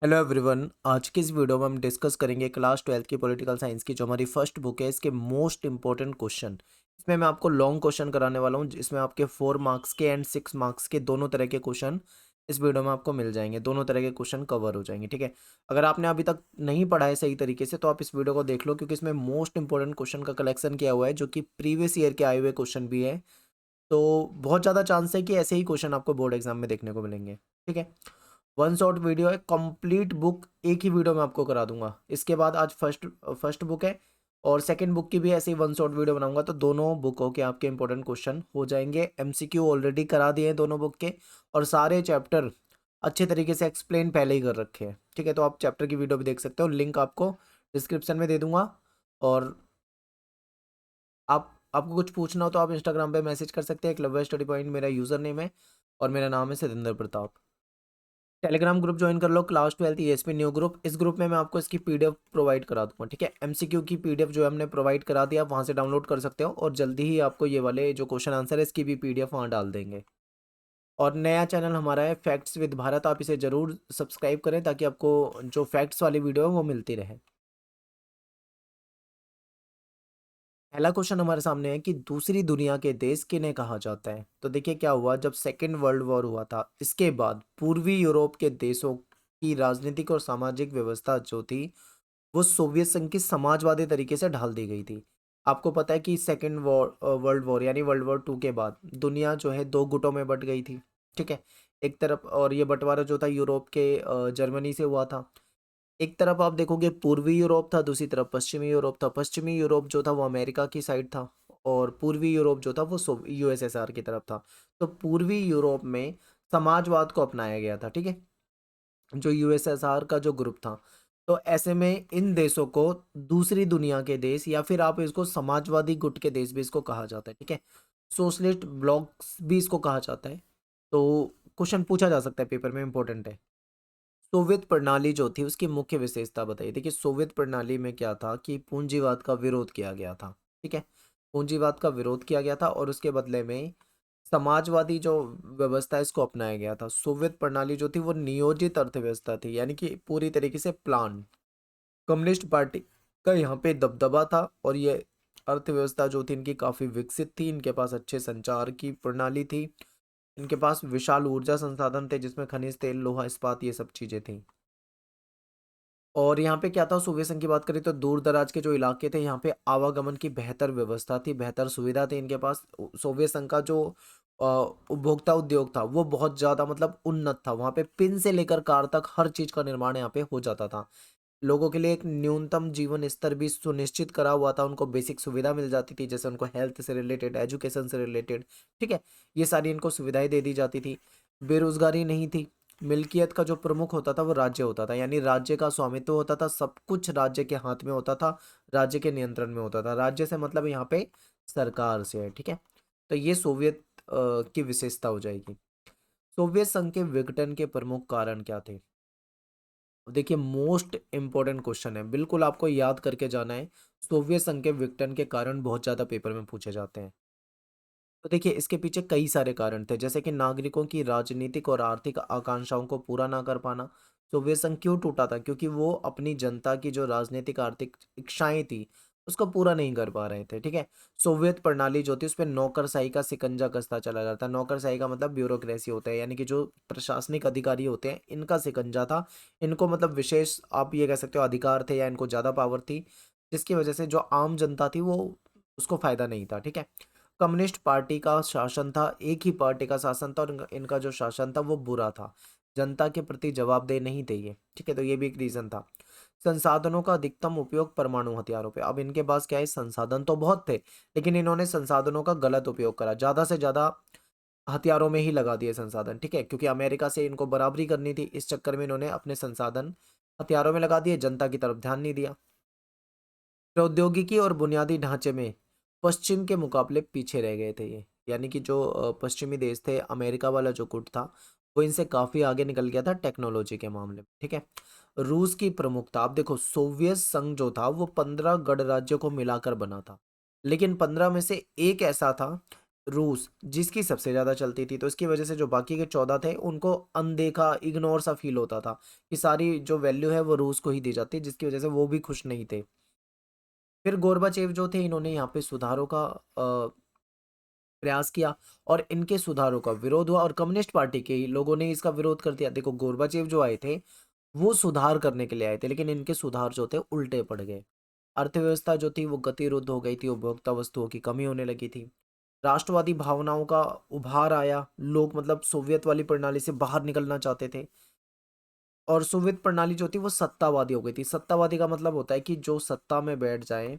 Hello everyone. आज की इस वीडियो में हम डिस्कस करेंगे क्लास 12th की पॉलिटिकल साइंस की जो हमारी फर्स्ट बुक है इसके मोस्ट इंपॉर्टेंट क्वेश्चन। इसमें मैं आपको लॉन्ग क्वेश्चन कराने वाला हूँ जिसमें आपके 4 मार्क्स के एंड 6 मार्क्स के दोनों तरह के क्वेश्चन इस वीडियो में आपको मिल जाएंगे। दोनों तरह के क्वेश्चन कवर हो जाएंगे, ठीक है। अगर आपने अभी तक नहीं पढ़ा है सही तरीके से तो आप इस वीडियो को देख लो, क्योंकि इसमें मोस्ट इंपॉर्टेंट क्वेश्चन का कलेक्शन किया हुआ है जो कि प्रीवियस ईयर के आए हुए क्वेश्चन भी है। तो बहुत ज़्यादा चांस है कि ऐसे ही क्वेश्चन आपको बोर्ड एग्जाम में देखने को मिलेंगे, ठीक है। वन शॉट वीडियो है, कंप्लीट बुक एक ही वीडियो में आपको करा दूंगा। इसके बाद आज फर्स्ट फर्स्ट बुक है और सेकंड बुक की भी ऐसे ही वन शॉट वीडियो बनाऊंगा, तो दोनों बुकों के आपके इंपॉर्टेंट क्वेश्चन हो जाएंगे। एमसीक्यू ऑलरेडी करा दिए हैं दोनों बुक के, और सारे चैप्टर अच्छे तरीके से एक्सप्लेन पहले ही कर रखे हैं, ठीक है। तो आप चैप्टर की वीडियो भी देख सकते हो, लिंक आपको डिस्क्रिप्शन में दे दूंगा। और आप आपको कुछ पूछना हो तो आप इंस्टाग्राम पे मैसेज कर सकते हैं। क्लब स्टडी पॉइंट मेरा यूज़र नेम है और मेरा नाम है Satendra Pratap. Telegram group join कर लो, class 12th ESP new group. इस ग्रुप में मैं आपको इसकी पीडीएफ प्रोवाइड करा दूंगा, ठीक है। एमसीक्यू की पीडीएफ जो है हमने प्रोवाइड करा दिया, आप वहाँ से डाउनलोड कर सकते हो और जल्दी ही आपको ये वाले जो क्वेश्चन आंसर है इसकी भी पीडीएफ वहाँ डाल देंगे। और नया चैनल हमारा है फैक्ट्स विद भारत, आप इसे ज़रूर सब्सक्राइब करें ताकि आपको जो फैक्ट्स वाली वीडियो है वो मिलती रहे। पहला क्वेश्चन हमारे सामने है कि दूसरी दुनिया के देश किन्हें कहा जाता है। तो देखिए क्या हुआ, जब सेकेंड वर्ल्ड वॉर हुआ था इसके बाद पूर्वी यूरोप के देशों की राजनीतिक और सामाजिक व्यवस्था जो थी वो सोवियत संघ की समाजवादी तरीके से ढाल दी गई थी। आपको पता है कि सेकेंड वर्ल्ड वॉर यानी वर्ल्ड वॉर टू के बाद दुनिया जो है दो गुटों में बट गई थी, ठीक है। एक तरफ, और ये बंटवारा जो था यूरोप के जर्मनी से हुआ था। एक तरफ आप देखोगे पूर्वी यूरोप था, दूसरी तरफ पश्चिमी यूरोप था। पश्चिमी यूरोप जो था वो अमेरिका की साइड था और पूर्वी यूरोप जो था वो यूएसएसआर की तरफ था। तो पूर्वी यूरोप में समाजवाद को अपनाया गया था, ठीक है, जो यूएसएसआर का जो ग्रुप था। तो ऐसे में इन देशों को दूसरी दुनिया के देश या फिर आप इसको समाजवादी गुट के देश भी इसको कहा जाता है, ठीक है। सोशलिस्ट ब्लॉक्स भी इसको कहा जाता है। तो क्वेश्चन पूछा जा सकता है, पेपर में इंपॉर्टेंट है। सोवियत प्रणाली जो थी उसकी मुख्य विशेषता बताइए। देखिए सोवियत प्रणाली में क्या था कि पूंजीवाद का विरोध किया गया था, ठीक है। पूंजीवाद का विरोध किया गया था और उसके बदले में समाजवादी जो व्यवस्था है इसको अपनाया गया था। सोवियत प्रणाली जो थी वो नियोजित अर्थव्यवस्था थी, यानी कि पूरी तरीके से प्लान। कम्युनिस्ट पार्टी का यहाँ पे दबदबा था और ये अर्थव्यवस्था जो थी इनकी काफ़ी विकसित थी। इनके पास अच्छे संचार की प्रणाली थी। इनके पास विशाल ऊर्जा संसाधन थे जिसमें खनिज तेल, लोहा, इस्पात, ये सब चीज़ें थी। और यहाँ पे क्या था, सोवियत संघ की बात करें तो दूर दराज के जो इलाके थे यहाँ पे आवागमन की बेहतर व्यवस्था थी, बेहतर सुविधा थी इनके पास। सोवियत संघ का जो उपभोक्ता उद्योग था वो बहुत ज़्यादा मतलब उन्नत था। वहाँ पे पिन से लेकर कार तक हर चीज़ का निर्माण यहाँ पे हो जाता था। लोगों के लिए एक न्यूनतम जीवन स्तर भी सुनिश्चित करा हुआ था। उनको बेसिक सुविधा मिल जाती थी, जैसे उनको हेल्थ से रिलेटेड, एजुकेशन से रिलेटेड, ठीक है, ये सारी इनको सुविधाएं दे दी जाती थी। बेरोजगारी नहीं थी। मिल्कियत का जो प्रमुख होता था वो राज्य होता था, यानी राज्य का स्वामित्व होता था। सब कुछ राज्य के हाथ में होता था, राज्य के नियंत्रण में होता था। राज्य से मतलब यहाँ पे सरकार से है, ठीक है। तो ये सोवियत की विशेषता हो जाएगी। सोवियत संघ के विघटन के प्रमुख कारण क्या थे। देखिए मोस्ट इंपॉर्टेंट क्वेश्चन है, बिल्कुल आपको याद करके जाना है। सोवियत संघ के विघटन के कारण बहुत ज्यादा पेपर में पूछे जाते हैं। तो देखिए इसके पीछे कई सारे कारण थे, जैसे कि नागरिकों की राजनीतिक और आर्थिक आकांक्षाओं को पूरा ना कर पाना। सोवियत संघ क्यों टूटा था, क्योंकि वो अपनी जनता की जो राजनीतिक आर्थिक इच्छाएं थी उसको पूरा नहीं कर पा रहे थे, ठीक है। सोवियत प्रणाली जो थी उस पर नौकरशाही का सिकंजा कसता चला जाता। नौकरशाही का मतलब ब्यूरोक्रेसी होता है, यानी कि जो प्रशासनिक अधिकारी होते हैं इनका सिकंजा था। इनको मतलब विशेष आप ये कह सकते हो अधिकार थे या इनको ज़्यादा पावर थी, जिसकी वजह से जो आम जनता थी वो उसको फायदा नहीं था, ठीक है। कम्युनिस्ट पार्टी का शासन था, एक ही पार्टी का शासन था और इनका जो शासन था वो बुरा था। जनता के प्रति जवाबदेह नहीं थे ये, ठीक है। तो ये भी एक रीजन था। संसाधनों का अधिकतम उपयोग परमाणु हथियारों पे। अब इनके पास क्या है, संसाधन तो बहुत थे लेकिन इन्होंने संसाधनों का गलत उपयोग करा, ज्यादा से ज्यादा हथियारों में ही लगा दिए संसाधन, ठीक है। क्योंकि अमेरिका से इनको बराबरी करनी थी, इस चक्कर में इन्होंने अपने संसाधन हथियारों में लगा दिए, जनता की तरफ ध्यान नहीं दिया। प्रौद्योगिकी और बुनियादी ढांचे में पश्चिम के मुकाबले पीछे रह गए थे ये, यानी कि जो पश्चिमी देश थे, अमेरिका वाला जो गुट था वो इनसे काफ़ी आगे निकल गया था टेक्नोलॉजी के मामले में, ठीक है। रूस की प्रमुखता, आप देखो सोवियत संघ जो था वो 15 गणराज्यों को मिलाकर बना था, लेकिन 15 में से एक ऐसा था रूस जिसकी सबसे ज़्यादा चलती थी, तो इसकी वजह से जो बाकी के 14 थे उनको अनदेखा, इग्नोर सा फील होता था कि सारी जो वैल्यू है वो रूस को ही दी जाती है, जिसकी वजह से वो भी खुश नहीं थे। फिर गोर्बाचेव जो थे, इन्होंने यहाँ पे सुधारों का प्रयास किया और इनके सुधारों का विरोध हुआ और कम्युनिस्ट पार्टी के ही लोगों ने इसका विरोध कर दिया। देखो, गोर्बाचेव जो आए थे वो सुधार करने के लिए आए थे, लेकिन इनके सुधार जो थे उल्टे पड़ गए। अर्थव्यवस्था जो थी वो गतिरुद्ध हो गई थी, उपभोक्ता वस्तुओं की कमी होने लगी थी, राष्ट्रवादी भावनाओं का उभार आया, लोग मतलब सोवियत वाली प्रणाली से बाहर निकलना चाहते थे। और सोवियत प्रणाली जो थी वो सत्तावादी हो गई थी। सत्तावादी का मतलब होता है कि जो सत्ता में बैठ जाए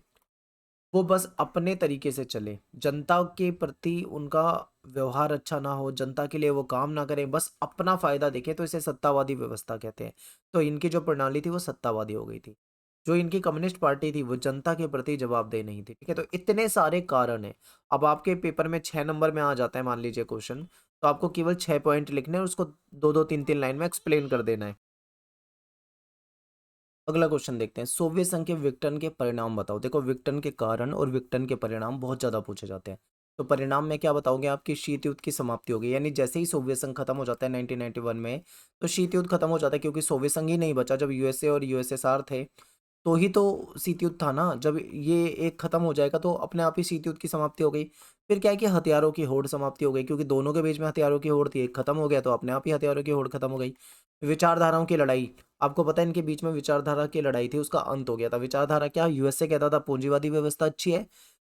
वो बस अपने तरीके से चले, जनता के प्रति उनका व्यवहार अच्छा ना हो, जनता के लिए वो काम ना करें, बस अपना फायदा देखें, तो इसे सत्तावादी व्यवस्था कहते हैं। तो इनकी जो प्रणाली थी वो सत्तावादी हो गई थी। जो इनकी कम्युनिस्ट पार्टी थी वो जनता के प्रति जवाबदेह नहीं थी। ठीक है, तो इतने सारे कारण हैं। अब आपके पेपर में 6 नंबर में आ जाता है मान लीजिए क्वेश्चन, तो आपको केवल 6 पॉइंट लिखने हैं और उसको दो दो तीन तीन लाइन में एक्सप्लेन कर देना है। अगला क्वेश्चन देखते हैं, सोवियत संघ के विघटन के परिणाम बताओ। देखो, विघटन के कारण और विघटन के परिणाम बहुत ज्यादा पूछे जाते हैं। तो परिणाम में क्या बताओगे, आपकी शीत युद्ध की समाप्ति होगी, यानी जैसे ही सोवियत संघ खत्म हो जाता है 1991 में, तो शीत युद्ध खत्म हो जाता है, क्योंकि सोवियत संघ ही नहीं बचा। जब यूएसए और यूएसएसआर थे तो ही तो शीत युद्ध था ना। जब ये एक खत्म हो जाएगा तो अपने आप ही शीत युद्ध की समाप्ति हो गई। फिर क्या है कि हथियारों की होड़ समाप्ति हो गई, क्योंकि दोनों के बीच में हथियारों की होड़ थी, एक खत्म हो गया तो अपने आप ही हथियारों की होड़ खत्म हो गई। विचारधाराओं की लड़ाई, आपको पता है इनके बीच में विचारधारा की लड़ाई थी, उसका अंत हो गया था। विचारधारा क्या, यूएसए कहता था पूंजीवादी व्यवस्था अच्छी है,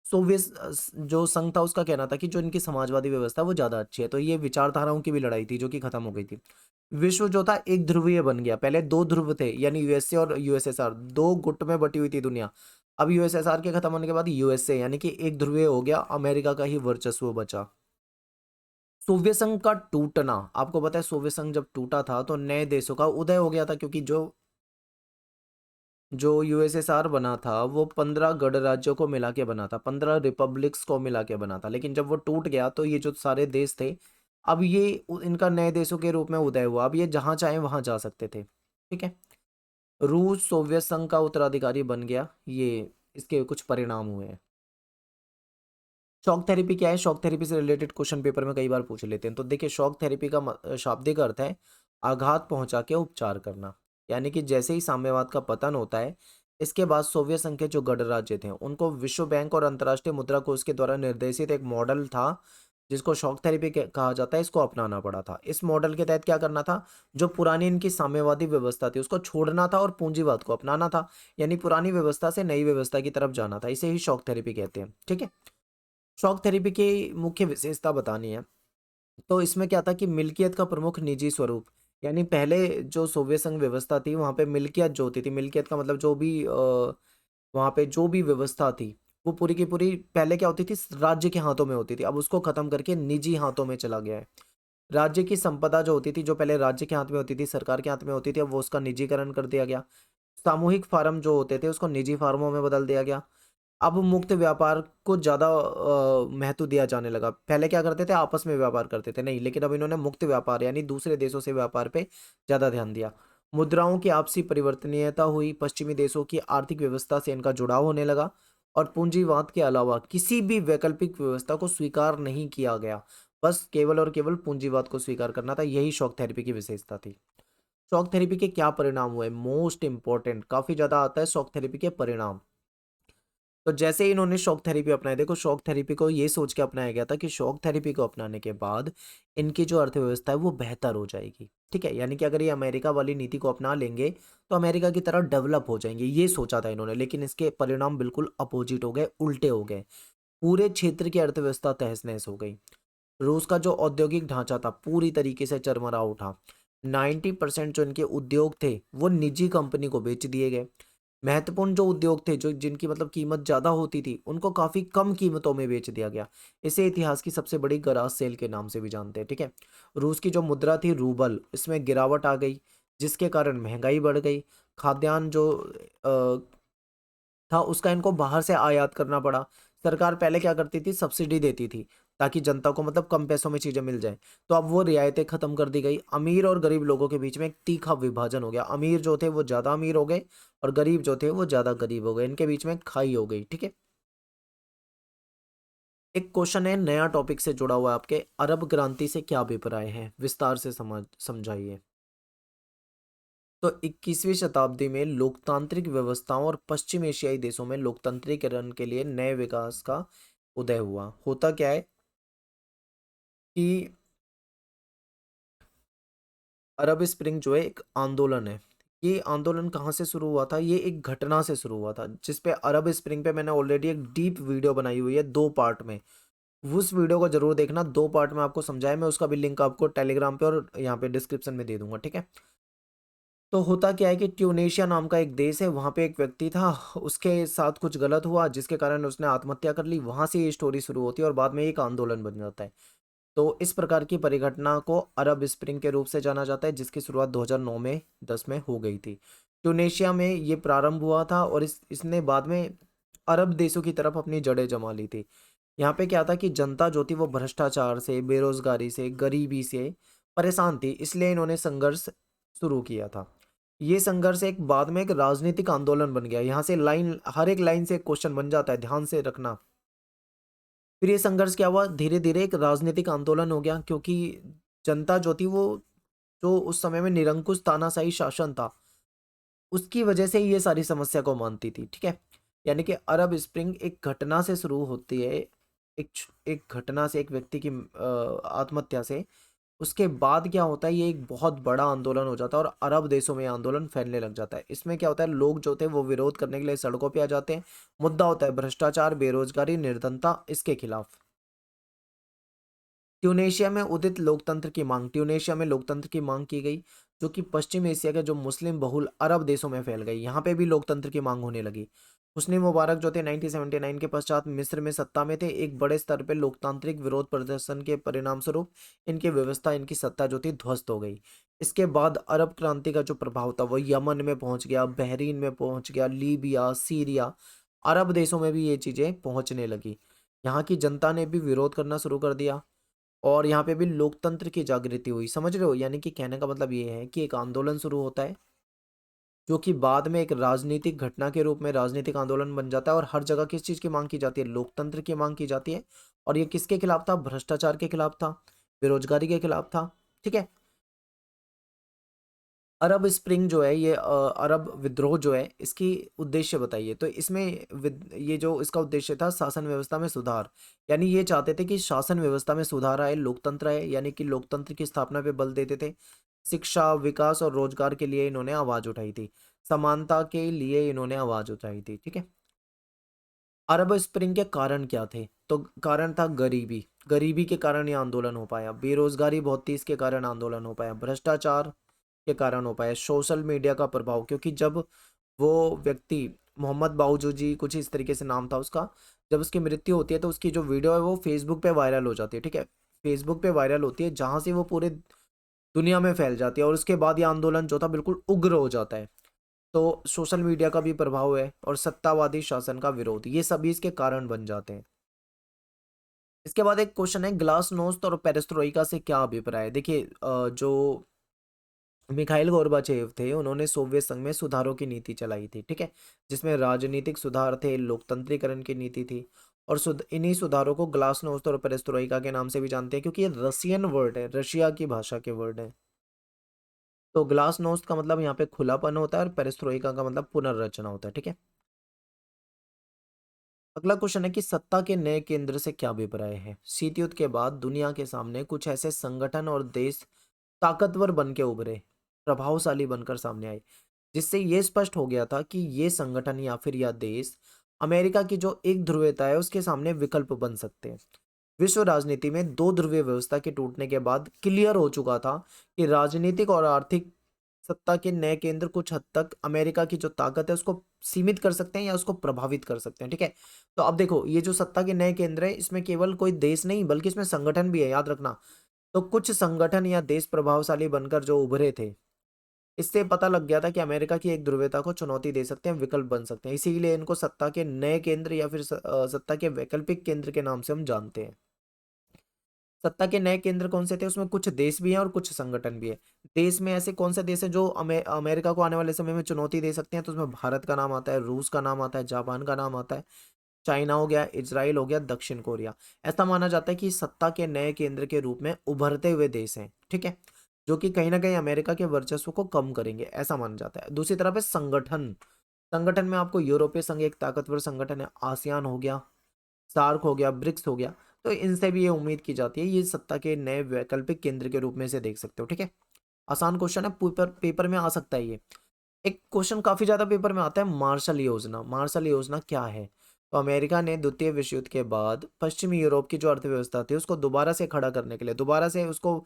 सोवियत जो संघ था उसका कहना था कि जो इनकी समाजवादी व्यवस्था है वो ज्यादा अच्छी है। तो ये विचारधाराओं की भी लड़ाई थी जो कि खत्म हो गई थी। विश्व जो था एक ध्रुवीय बन गया, पहले दो ध्रुव थे, यानी यूएसए और यूएसएसआर, दो गुट में बटी हुई थी दुनिया। अब यूएसएसआर के खत्म होने के बाद यूएसए यानी कि एक ध्रुवीय हो गया, अमेरिका का ही वर्चस्व बचा। सोवियत संघ का टूटना, आपको पता है सोवियत संघ जब टूटा था तो नए देशों का उदय हो गया था, क्योंकि जो जो यूएसएसआर बना था वो 15 गणराज्यों को मिला के बना था, 15 रिपब्लिक्स को मिला के बना था। लेकिन जब वो टूट गया तो ये जो सारे देश थे, अब ये इनका नए देशों के रूप में उदय हुआ। अब ये जहां चाहे वहां जा सकते थे। ठीक है, रूस सोवियत संघ का उत्तराधिकारी बन गया, ये इसके कुछ परिणाम हुए हैं। शॉक थेरेपी क्या है, शॉक थेरेपी से रिलेटेड क्वेश्चन पेपर में कई बार पूछ लेते हैं। तो देखिए, शॉक थेरेपी का शाब्दिक अर्थ है आघात पहुंचा के उपचार करना। यानी कि जैसे ही साम्यवाद का पतन होता है, इसके बाद सोवियत संघ के जो गणराज्य थे उनको विश्व बैंक और अंतर्राष्ट्रीय मुद्रा कोष के द्वारा निर्देशित एक मॉडल था जिसको शॉक थेरेपी कहा जाता है, इसको अपनाना पड़ा था। इस मॉडल के तहत क्या करना था, जो पुरानी इनकी साम्यवादी व्यवस्था थी उसको छोड़ना था और पूंजीवाद को अपनाना था। यानी पुरानी व्यवस्था से नई व्यवस्था की तरफ जाना था, इसे ही शॉक थेरेपी कहते हैं। ठीक है, शॉक थेरेपी की मुख्य विशेषता बतानी है। तो इसमें क्या था कि मिल्कियत का प्रमुख निजी स्वरूप, यानी पहले जो सोवियत संघ व्यवस्था थी वहां पे मिल्कियत जो होती थी, मिल्कियत का मतलब जो भी वहां पे जो भी व्यवस्था थी वो पूरी की पूरी पहले क्या होती थी, राज्य के हाथों में होती थी। अब उसको खत्म करके निजी हाथों में चला गया है। राज्य की संपदा जो होती थी, जो पहले राज्य के हाथ में होती थी, सरकार के हाथ में होती थी, अब वो उसका निजीकरण कर दिया गया। सामूहिक फार्म जो होते थे उसको निजी फार्मों में बदल दिया गया। अब मुक्त व्यापार को ज्यादा महत्व दिया जाने लगा। पहले क्या करते थे, आपस में व्यापार करते थे, नहीं, लेकिन अब इन्होंने मुक्त व्यापार यानी दूसरे देशों से व्यापार पे ज्यादा ध्यान दिया। मुद्राओं की आपसी परिवर्तनीयता हुई, पश्चिमी देशों की आर्थिक व्यवस्था से इनका जुड़ाव होने लगा और पूंजीवाद के अलावा किसी भी वैकल्पिक व्यवस्था को स्वीकार नहीं किया गया। बस केवल और केवल पूंजीवाद को स्वीकार करना था, यही शॉक थेरेपी की विशेषता थी। शॉक थेरेपी के क्या परिणाम हुए, मोस्ट इंपॉर्टेंट, काफी ज्यादा आता है शॉक थेरेपी के परिणाम। तो जैसे ही इन्होंने शॉक थेरेपी अपनाई, देखो शॉक थेरेपी को ये सोच के अपनाया गया था कि शॉक थेरेपी को अपनाने के बाद इनकी जो अर्थव्यवस्था है वो बेहतर हो जाएगी। ठीक है, यानी कि अगर ये अमेरिका वाली नीति को अपना लेंगे तो अमेरिका की तरह डेवलप हो जाएंगे, ये सोचा था इन्होंने। लेकिन इसके परिणाम बिल्कुल अपोजिट हो गए, उल्टे हो गए। पूरे क्षेत्र की अर्थव्यवस्था तहस नहस हो गई। रूस का जो औद्योगिक ढांचा था पूरी तरीके से चरमरा उठा। 90% जो इनके उद्योग थे वो निजी कंपनी को बेच दिए गए। महत्वपूर्ण जो उद्योग थे, जो जिनकी मतलब कीमत ज्यादा होती थी, उनको काफी कम कीमतों में बेच दिया गया। इसे इतिहास की सबसे बड़ी गराज सेल के नाम से भी जानते हैं। ठीक है, रूस की जो मुद्रा थी रूबल, इसमें गिरावट आ गई, जिसके कारण महंगाई बढ़ गई। खाद्यान्न जो था उसका इनको बाहर से आयात करना पड़ा। सरकार पहले क्या करती थी, सब्सिडी देती थी ताकि जनता को मतलब कम पैसों में चीजें मिल जाए। तो अब वो रियायतें खत्म कर दी गई। अमीर और गरीब लोगों के बीच में एक तीखा विभाजन हो गया। अमीर जो थे वो ज्यादा अमीर हो गए और गरीब जो थे वो ज्यादा गरीब हो गए, इनके बीच में खाई हो गई। ठीक है, एक क्वेश्चन है नया टॉपिक से जुड़ा हुआ है आपके, अरब क्रांति से क्या अभिप्राय है, विस्तार से समझाइए। तो 21वीं शताब्दी में लोकतांत्रिक व्यवस्थाओं और पश्चिम एशियाई देशों में लोकतंत्रीकरण के लिए नए विकास का उदय हुआ। होता क्या है कि अरब स्प्रिंग जो है एक आंदोलन है। ये आंदोलन कहाँ से शुरू हुआ था? ये एक घटना से शुरू हुआ था, जिस पे अरब स्प्रिंग पे मैंने ऑलरेडी एक डीप वीडियो बनाई हुई है 2 पार्ट में। उस वीडियो को जरूर देखना, 2 पार्ट में आपको समझाया। मैं उसका भी लिंक आपको टेलीग्राम पे और यहाँ पे डिस्क्रिप्शन में दे दूंगा, ठीक है। तो होता क्या है कि ट्यूनेशिया नाम का एक देश है, वहाँ पे एक व्यक्ति था, उसके साथ कुछ गलत हुआ जिसके कारण उसने आत्महत्या कर ली। वहां से ये स्टोरी शुरू होती है और बाद में एक आंदोलन बन जाता है। तो इस प्रकार की परिघटना को अरब स्प्रिंग के रूप से जाना जाता है, जिसकी शुरुआत 2009 में 10 में हो गई थी। ट्यूनेशिया में ये प्रारंभ हुआ था और इसने बाद में अरब देशों की तरफ अपनी जड़ें जमा ली थी। यहाँ पे क्या था कि जनता जो थी वो भ्रष्टाचार से, बेरोजगारी से, गरीबी से परेशान थी, इसलिए इन्होंने संघर्ष शुरू किया था। ये संघर्ष एक बाद में एक राजनीतिक आंदोलन बन गया। यहाँ से लाइन, हर एक लाइन से एक क्वेश्चन बन जाता है, ध्यान से रखना। फिर ये संघर्ष क्या हुआ, धीरे धीरे एक राजनीतिक आंदोलन हो गया, क्योंकि जनता जो थी वो, जो उस समय में निरंकुश तानाशाही शासन था, उसकी वजह से ये सारी समस्या को मानती थी, ठीक है। यानी कि अरब स्प्रिंग एक घटना से शुरू होती है, एक घटना से, एक व्यक्ति की आत्महत्या से। उसके बाद क्या होता है, ये एक बहुत बड़ा आंदोलन हो जाता है और अरब देशों में आंदोलन फैलने लग जाता है। इसमें क्या होता है, लोग जो थे वो विरोध करने के लिए सड़कों पे आ जाते हैं। मुद्दा होता है भ्रष्टाचार, बेरोजगारी, निर्धनता, इसके खिलाफ। ट्यूनेशिया में उदित लोकतंत्र की मांग, ट्यूनेशिया में लोकतंत्र की मांग की गई, जो कि पश्चिम एशिया के जो मुस्लिम बहुल अरब देशों में फैल गई। यहाँ पे भी लोकतंत्र की मांग होने लगी। हुस्नी मुबारक जो थे 1979 के पश्चात मिस्र में सत्ता में थे। एक बड़े स्तर पर लोकतांत्रिक विरोध प्रदर्शन के परिणाम स्वरूप इनकी व्यवस्था, इनकी सत्ता जो थी ध्वस्त हो गई। इसके बाद अरब क्रांति का जो प्रभाव था वो यमन में पहुंच गया, बहरीन में पहुंच गया, लीबिया, सीरिया, अरब देशों में भी ये चीजें पहुंचने लगी। यहाँ की जनता ने भी विरोध करना शुरू कर दिया और यहाँ पे भी लोकतंत्र की जागृति हुई, समझ रहे हो। यानी कि कहने का मतलब ये है कि एक आंदोलन शुरू होता है, जो कि बाद में एक राजनीतिक घटना के रूप में राजनीतिक आंदोलन बन जाता है। और हर जगह किस चीज की मांग की जाती है, लोकतंत्र की मांग की जाती है। और ये किसके खिलाफ था, भ्रष्टाचार के खिलाफ था, बेरोजगारी के खिलाफ था, ठीक है। अरब स्प्रिंग जो है ये अरब विद्रोह जो है, इसकी उद्देश्य बताइए। तो इसमें ये जो इसका उद्देश्य था, शासन व्यवस्था में सुधार। यानी ये चाहते थे कि शासन व्यवस्था में सुधार आए, लोकतंत्र आए, यानी कि लोकतंत्र की स्थापना पे बल देते थे। शिक्षा, विकास और रोजगार के लिए इन्होंने आवाज उठाई थी। समानता के लिए इन्होंने आवाज उठाई थी, ठीक है। अरब स्प्रिंग के कारण क्या थे? तो कारण था गरीबी। गरीबी के कारण ये आंदोलन हो पाया। बेरोजगारी बहुत थी, इसके कारण आंदोलन हो पाया। भ्रष्टाचार के कारण हो पाया। सोशल मीडिया का प्रभाव, क्योंकि जब वो व्यक्ति, मोहम्मद बाउजू जी कुछ इस तरीके से नाम था उसका, जब उसकी मृत्यु होती है तो उसकी जो वीडियो है वो फेसबुक पे वायरल हो जाती है, ठीक है। फेसबुक पे वायरल होती है, जहां से वो पूरे दुनिया में फैल जाती है। और उसके बाद ये आंदोलन जो था बिल्कुल उग्र हो जाता है। तो सोशल मीडिया का भी प्रभाव है और सत्तावादी शासन का विरोध, ये सभी इसके कारण बन जाते हैं। इसके बाद एक क्वेश्चन है, ग्लासनोस्ट और पेरेस्ट्रोइका से क्या अभिप्राय है? देखिए जो मिखाइल गोर्बाचेव थे, उन्होंने सोवियत संघ में सुधारों की नीति चलाई थी, ठीक है। जिसमें राजनीतिक सुधार थे, लोकतंत्रीकरण की नीति थी। और इन्हीं सुधारों को ग्लासनोस्त और पेरेस्ट्रोइका के नाम से भी जानते हैं, क्योंकि ये रशियन वर्ड है, रशिया की भाषा के वर्ड है। तो ग्लासनोस्त का मतलब यहाँ पे खुलापन होता है और पेरेस्ट्रोइका का मतलब पुनर्रचना होता है, ठीक है। अगला क्वेश्चन है कि सत्ता के नए केंद्र से क्या अभिप्राय है? शीत युद्ध के बाद दुनिया के सामने कुछ ऐसे संगठन और देश ताकतवर बन के उभरे, प्रभावशाली बनकर सामने आए, जिससे ये स्पष्ट हो गया था कि ये संगठन या फिर यह देश अमेरिका की जो एक ध्रुवीयता है उसके सामने विकल्प बन सकते हैं। विश्व राजनीति में दो ध्रुवीय व्यवस्था के टूटने के बाद क्लियर हो चुका था कि राजनीतिक और आर्थिक सत्ता के नए केंद्र कुछ हद तक अमेरिका की जो ताकत है उसको सीमित कर सकते हैं या उसको प्रभावित कर सकते हैं, ठीक है। तो अब देखो, ये जो सत्ता के नए केंद्र है, इसमें केवल कोई देश नहीं बल्कि इसमें संगठन भी है, याद रखना। तो कुछ संगठन या देश प्रभावशाली बनकर जो उभरे थे, इससे पता लग गया था कि अमेरिका की एक ध्रुवीयता को चुनौती दे सकते हैं, विकल्प बन सकते हैं। इसीलिए इनको सत्ता के नए केंद्र या फिर सत्ता के वैकल्पिक केंद्र के नाम से हम जानते हैं। सत्ता के नए केंद्र कौन से थे? उसमें कुछ देश भी हैं और कुछ संगठन भी है। देश में ऐसे कौन से देश है जो अमेरिका को आने वाले समय में चुनौती दे सकते हैं? तो उसमें भारत का नाम आता है, रूस का नाम आता है, जापान का नाम आता है, चाइना हो गया, इजराइल हो गया, दक्षिण कोरिया। ऐसा माना जाता है कि सत्ता के नए केंद्र के रूप में उभरते हुए देश हैं, ठीक है, जो कि कहीं ना कहीं अमेरिका के वर्चस्व को कम करेंगे, ऐसा माना जाता है। दूसरी तरफ है संगठन। संगठन में आपको यूरोपीय संघ एक ताकतवर संगठन है, आसियान हो गया, सार्क हो गया, ब्रिक्स हो गया। तो इनसे भी ये उम्मीद की जाती है, ये सत्ता के नए वैकल्पिक केंद्र के रूप में से देख सकते हो, ठीक है। आसान क्वेश्चन है, पेपर पेपर में आ सकता है ये। एक क्वेश्चन काफी ज्यादा पेपर में आता है, मार्शल योजना। मार्शल योजना क्या है? तो अमेरिका ने द्वितीय विश्व युद्ध के बाद पश्चिमी यूरोप की जो अर्थव्यवस्था थी उसको दोबारा से खड़ा करने के लिए, दोबारा से उसको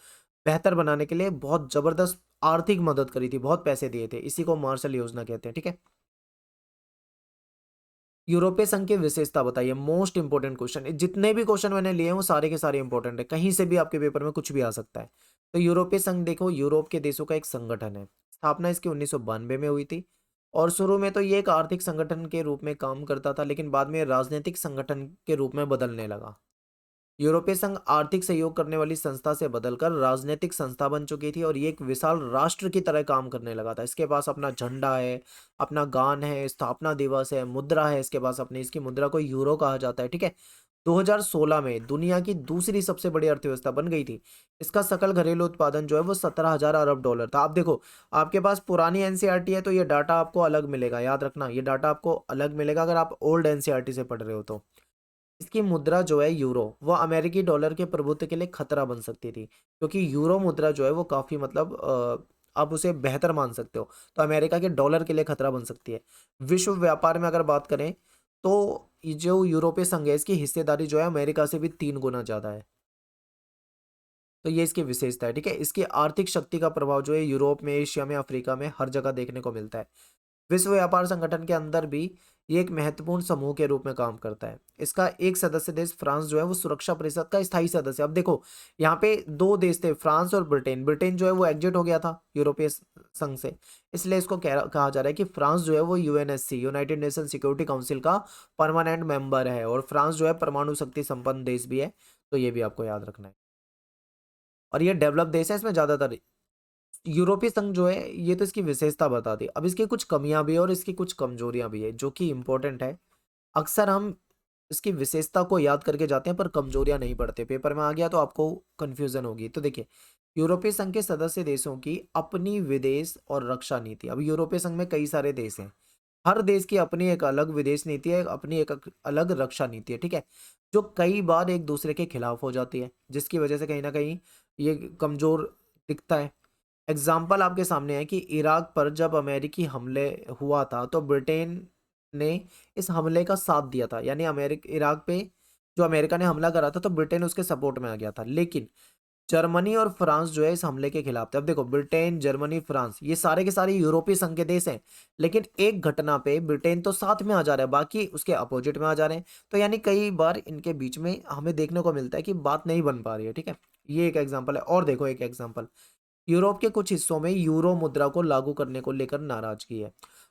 बेहतर बनाने के लिए बहुत जबरदस्त आर्थिक मदद करी थी, बहुत पैसे दिए थे, इसी को मार्शल योजना कहते हैं, ठीक है। यूरोपीय संघ की विशेषता बताइए, मोस्ट इंपोर्टेंट क्वेश्चन। जितने भी क्वेश्चन मैंने लिए हैं वो सारे के सारे इंपॉर्टेंट है, कहीं से भी आपके पेपर में कुछ भी आ सकता है। तो यूरोपीय संघ देखो, यूरोप के देशों का एक संगठन है। स्थापना इसकी 1992 में हुई थी। और शुरू में तो ये एक आर्थिक संगठन के रूप में काम करता था, लेकिन बाद में राजनीतिक संगठन के रूप में बदलने लगा। यूरोपीय संघ आर्थिक सहयोग करने वाली संस्था से बदलकर राजनीतिक संस्था बन चुकी थी, और ये एक विशाल राष्ट्र की तरह काम करने लगा था। इसके पास अपना झंडा है, अपना गान है, स्थापना दिवस है, मुद्रा है इसके पास अपनी, इसकी मुद्रा को यूरो कहा जाता है, ठीक है। 2016 में दुनिया की दूसरी सबसे बड़ी अर्थव्यवस्था बन गई थी। इसका सकल घरेलू उत्पादन जो है वो 17,000 अरब डॉलर था। आप देखो, आपके पास पुरानी एनसीईआरटी है तो ये डाटा आपको अलग मिलेगा, याद रखना, ये डाटा आपको अलग मिलेगा अगर आप ओल्ड एनसीईआरटी से पढ़ रहे हो तो। इसकी मुद्रा जो है यूरो, वो अमेरिकी डॉलर के प्रभुत्व के लिए खतरा बन सकती थी, क्योंकि यूरो मुद्रा जो है वो काफी मतलब आप उसे बेहतर मान सकते हो, तो अमेरिका के डॉलर के लिए खतरा बन सकती है। विश्व व्यापार में अगर बात करें तो ये जो यूरोपीय संघ है इसकी हिस्सेदारी जो है अमेरिका से भी 3 गुना ज्यादा है। तो ये इसकी विशेषता है, ठीक है। इसकी आर्थिक शक्ति का प्रभाव जो है यूरोप में, एशिया में, अफ्रीका में हर जगह देखने को मिलता है। विश्व व्यापार संगठन के अंदर भी ये एक महत्वपूर्ण समूह के रूप में काम करता है। इसका एक सदस्य देश फ्रांस जो है वो सुरक्षा परिषद का स्थायी सदस्य है। अब देखो, यहाँ पे दो देश थे, फ्रांस और ब्रिटेन। ब्रिटेन जो है वो एग्जिट हो गया था यूरोपीय संघ से, इसलिए इसको कहा जा रहा है कि फ्रांस जो है वो UNSC, United nation security council का परमानेंट मेंबर है, और फ्रांस जो है परमाणु शक्ति संपन्न देश भी है। तो ये भी आपको याद रखना है। और ये डेवलप देश है, इसमें ज्यादातर यूरोपीय संघ जो है, ये तो इसकी विशेषता बता दी। अब इसकी कुछ कमियां भी है और इसकी कुछ कमजोरियां भी है जो कि इंपॉर्टेंट है। अक्सर हम इसकी विशेषता को याद करके जाते हैं पर कमजोरियां नहीं पढ़ते, पेपर में आ गया तो आपको कंफ्यूजन होगी। तो देखिए, यूरोपीय संघ के सदस्य देशों की अपनी विदेश और रक्षा नीति। अब यूरोपीय संघ में कई सारे देश हैं, हर देश की अपनी एक अलग विदेश नीति है, अपनी एक अलग रक्षा नीति है, ठीक है, जो कई बार एक दूसरे के खिलाफ हो जाती है, जिसकी वजह से कहीं ना कहीं ये कमजोर दिखता है। एग्जाम्पल आपके सामने है कि इराक पर जब अमेरिकी हमले हुआ था तो ब्रिटेन ने इस हमले का साथ दिया था, यानी अमेरिका इराक पे जो अमेरिका ने हमला करा था तो ब्रिटेन उसके सपोर्ट में आ गया था। लेकिन जर्मनी और फ्रांस जो है इस हमले के खिलाफ थे। अब देखो, ब्रिटेन, जर्मनी, फ्रांस ये सारे के सारे यूरोपीय संघ के देश हैं, लेकिन एक घटना पे ब्रिटेन तो साथ में आ जा रहा है, बाकी उसके अपोजिट में आ जा रहे हैं। तो यानी कई बार इनके बीच में हमें देखने को मिलता है कि बात नहीं बन पा रही है, ठीक है। ये एक एग्जाम्पल है। और देखो एक एग्जाम्पल, यूरोप के कुछ हिस्सों में यूरो मुद्रा को लागू करने को लेकर नाराजगी है।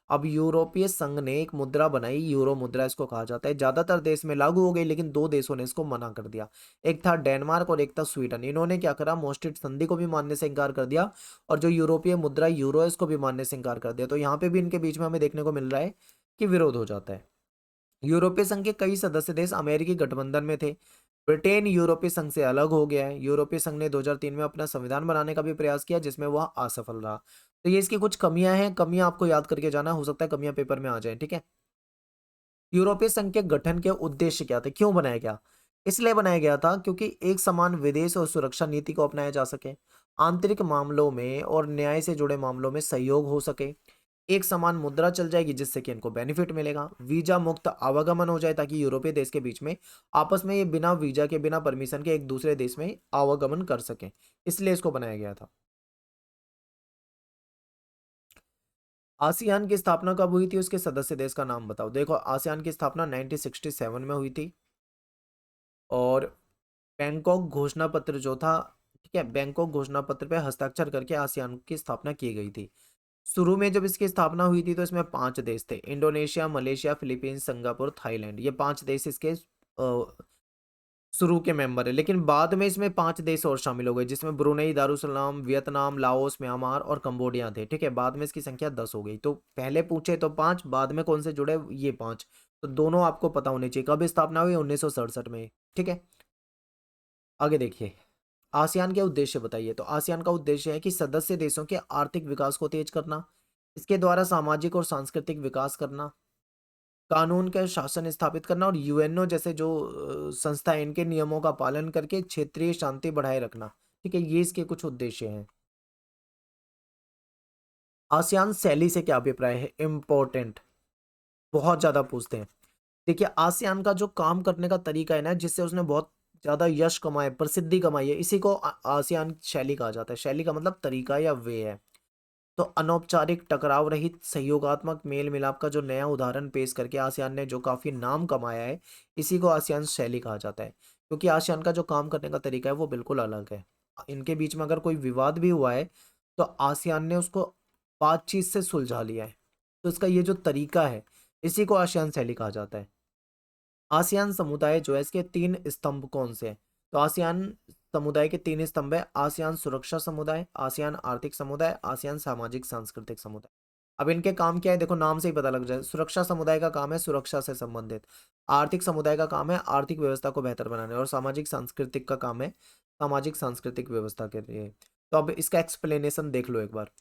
अब यूरोपीय संघ ने एक मुद्रा बनाई, यूरो मुद्रा इसको कहा जाता है, ज्यादातर देश में लागू हो गई, लेकिन दो देशों ने इसको मना कर दिया। एक था डेनमार्क और एक था स्वीडन। इन्होंने क्या करा, मोस्टेट संधि को भी मानने से इनकार कर दिया, और जो यूरोपीय मुद्रा यूरो है इसको भी मानने से इनकार कर दिया। तो यहाँ पे भी इनके बीच में हमें देखने को मिल रहा है कि विरोध हो जाता है। यूरोपीय संघ के कई सदस्य देश अमेरिकी गठबंधन में थे। ब्रिटेन यूरोपीय संघ से अलग हो गया है। यूरोपीय संघ ने 2003 में अपना संविधान बनाने का भी प्रयास किया, जिसमें वह असफल रहा। तो ये इसकी कुछ कमियां हैं, कमियां आपको याद करके जाना, हो सकता है कमियां पेपर में आ जाए, ठीक है। यूरोपीय संघ के गठन के उद्देश्य क्या थे, क्यों बनाया गया? इसलिए बनाया गया था क्योंकि एक समान विदेश और सुरक्षा नीति को अपनाया जा सके, आंतरिक मामलों में और न्याय से जुड़े मामलों में सहयोग हो सके, एक समान मुद्रा चल जाएगी जिससे कि इनको बेनिफिट मिलेगा, वीजा मुक्त आवागमन हो जाए ताकि यूरोपीय देश के बीच में आपस में ये बिना वीजा के, बिना परमिशन के एक दूसरे देश में आवागमन कर सके, इसलिए इसको बनाया गया था। आसियान की स्थापना कब हुई थी, उसके सदस्य देश का नाम बताओ। देखो, आसियान की स्थापना 1967 में हुई थी, और बैंकॉक घोषणा पत्र जो था, ठीक है, बैंकॉक घोषणा पत्र पे हस्ताक्षर करके आसियान की स्थापना की गई थी। शुरू में जब इसकी स्थापना हुई थी तो इसमें 5 देश थे, Indonesia, Malaysia, Philippines, Singapore, Thailand. ये 5 देश इसके शुरू के मेंबर है, लेकिन बाद में इसमें 5 देश और शामिल हो गए, जिसमें Brunei, Darussalam, Vietnam, Laos, Myanmar और कंबोडिया थे, ठीक है। बाद में इसकी संख्या 10 हो गई। तो पहले पूछे तो 5, बाद में कौन से जुड़े, ये 5। तो दोनों आपको पता होने चाहिए। कब स्थापना हुई? 1967 में। ठीक है, आगे देखिए। आसियान के उद्देश्य बताइए। तो आसियान का उद्देश्य है कि सदस्य देशों के आर्थिक विकास को तेज करना, इसके द्वारा सामाजिक और सांस्कृतिक विकास करना, कानून का शासन स्थापित करना और यूएनओ जैसे जो संस्था है इनके नियमों का पालन करके क्षेत्रीय शांति बढ़ाए रखना। ठीक है, ये इसके कुछ उद्देश्य हैं। आसियान शैली से क्या अभिप्राय है? इम्पोर्टेंट, बहुत ज्यादा पूछते हैं। देखिए, आसियान का जो काम करने का तरीका है ना, जिससे उसने बहुत ज्यादा यश कमाए, प्रसिद्धि कमाई है, इसी को आसियान शैली कहा जाता है। शैली का मतलब तरीका या वे है। तो अनौपचारिक, टकराव रहित, सहयोगात्मक, मेल मिलाप का जो नया उदाहरण पेश करके आसियान ने जो काफी नाम कमाया है, इसी को आसियान शैली कहा जाता है। क्योंकि आसियान का जो काम करने का तरीका है वो बिल्कुल अलग है। इनके बीच में अगर कोई विवाद भी हुआ है तो आसियान ने उसको बातचीत से सुलझा लिया है। तो इसका ये जो तरीका है, इसी को आसियान शैली कहा जाता है। आसियान समुदाय जो है, इसके तीन स्तंभ कौन से हैं? तो आसियान समुदाय के तीन स्तंभ है। आसियान सुरक्षा समुदाय, आसियान आर्थिक समुदाय, आसियान सामाजिक सांस्कृतिक समुदाय। अब इनके काम क्या है? देखो, नाम से ही पता लग जाए। सुरक्षा समुदाय का काम है सुरक्षा से संबंधित, आर्थिक समुदाय का काम है आर्थिक व्यवस्था को बेहतर बनाने, और सामाजिक सांस्कृतिक का काम है सामाजिक सांस्कृतिक व्यवस्था के लिए। तो अब इसका एक्सप्लेनेशन देख लो एक बार।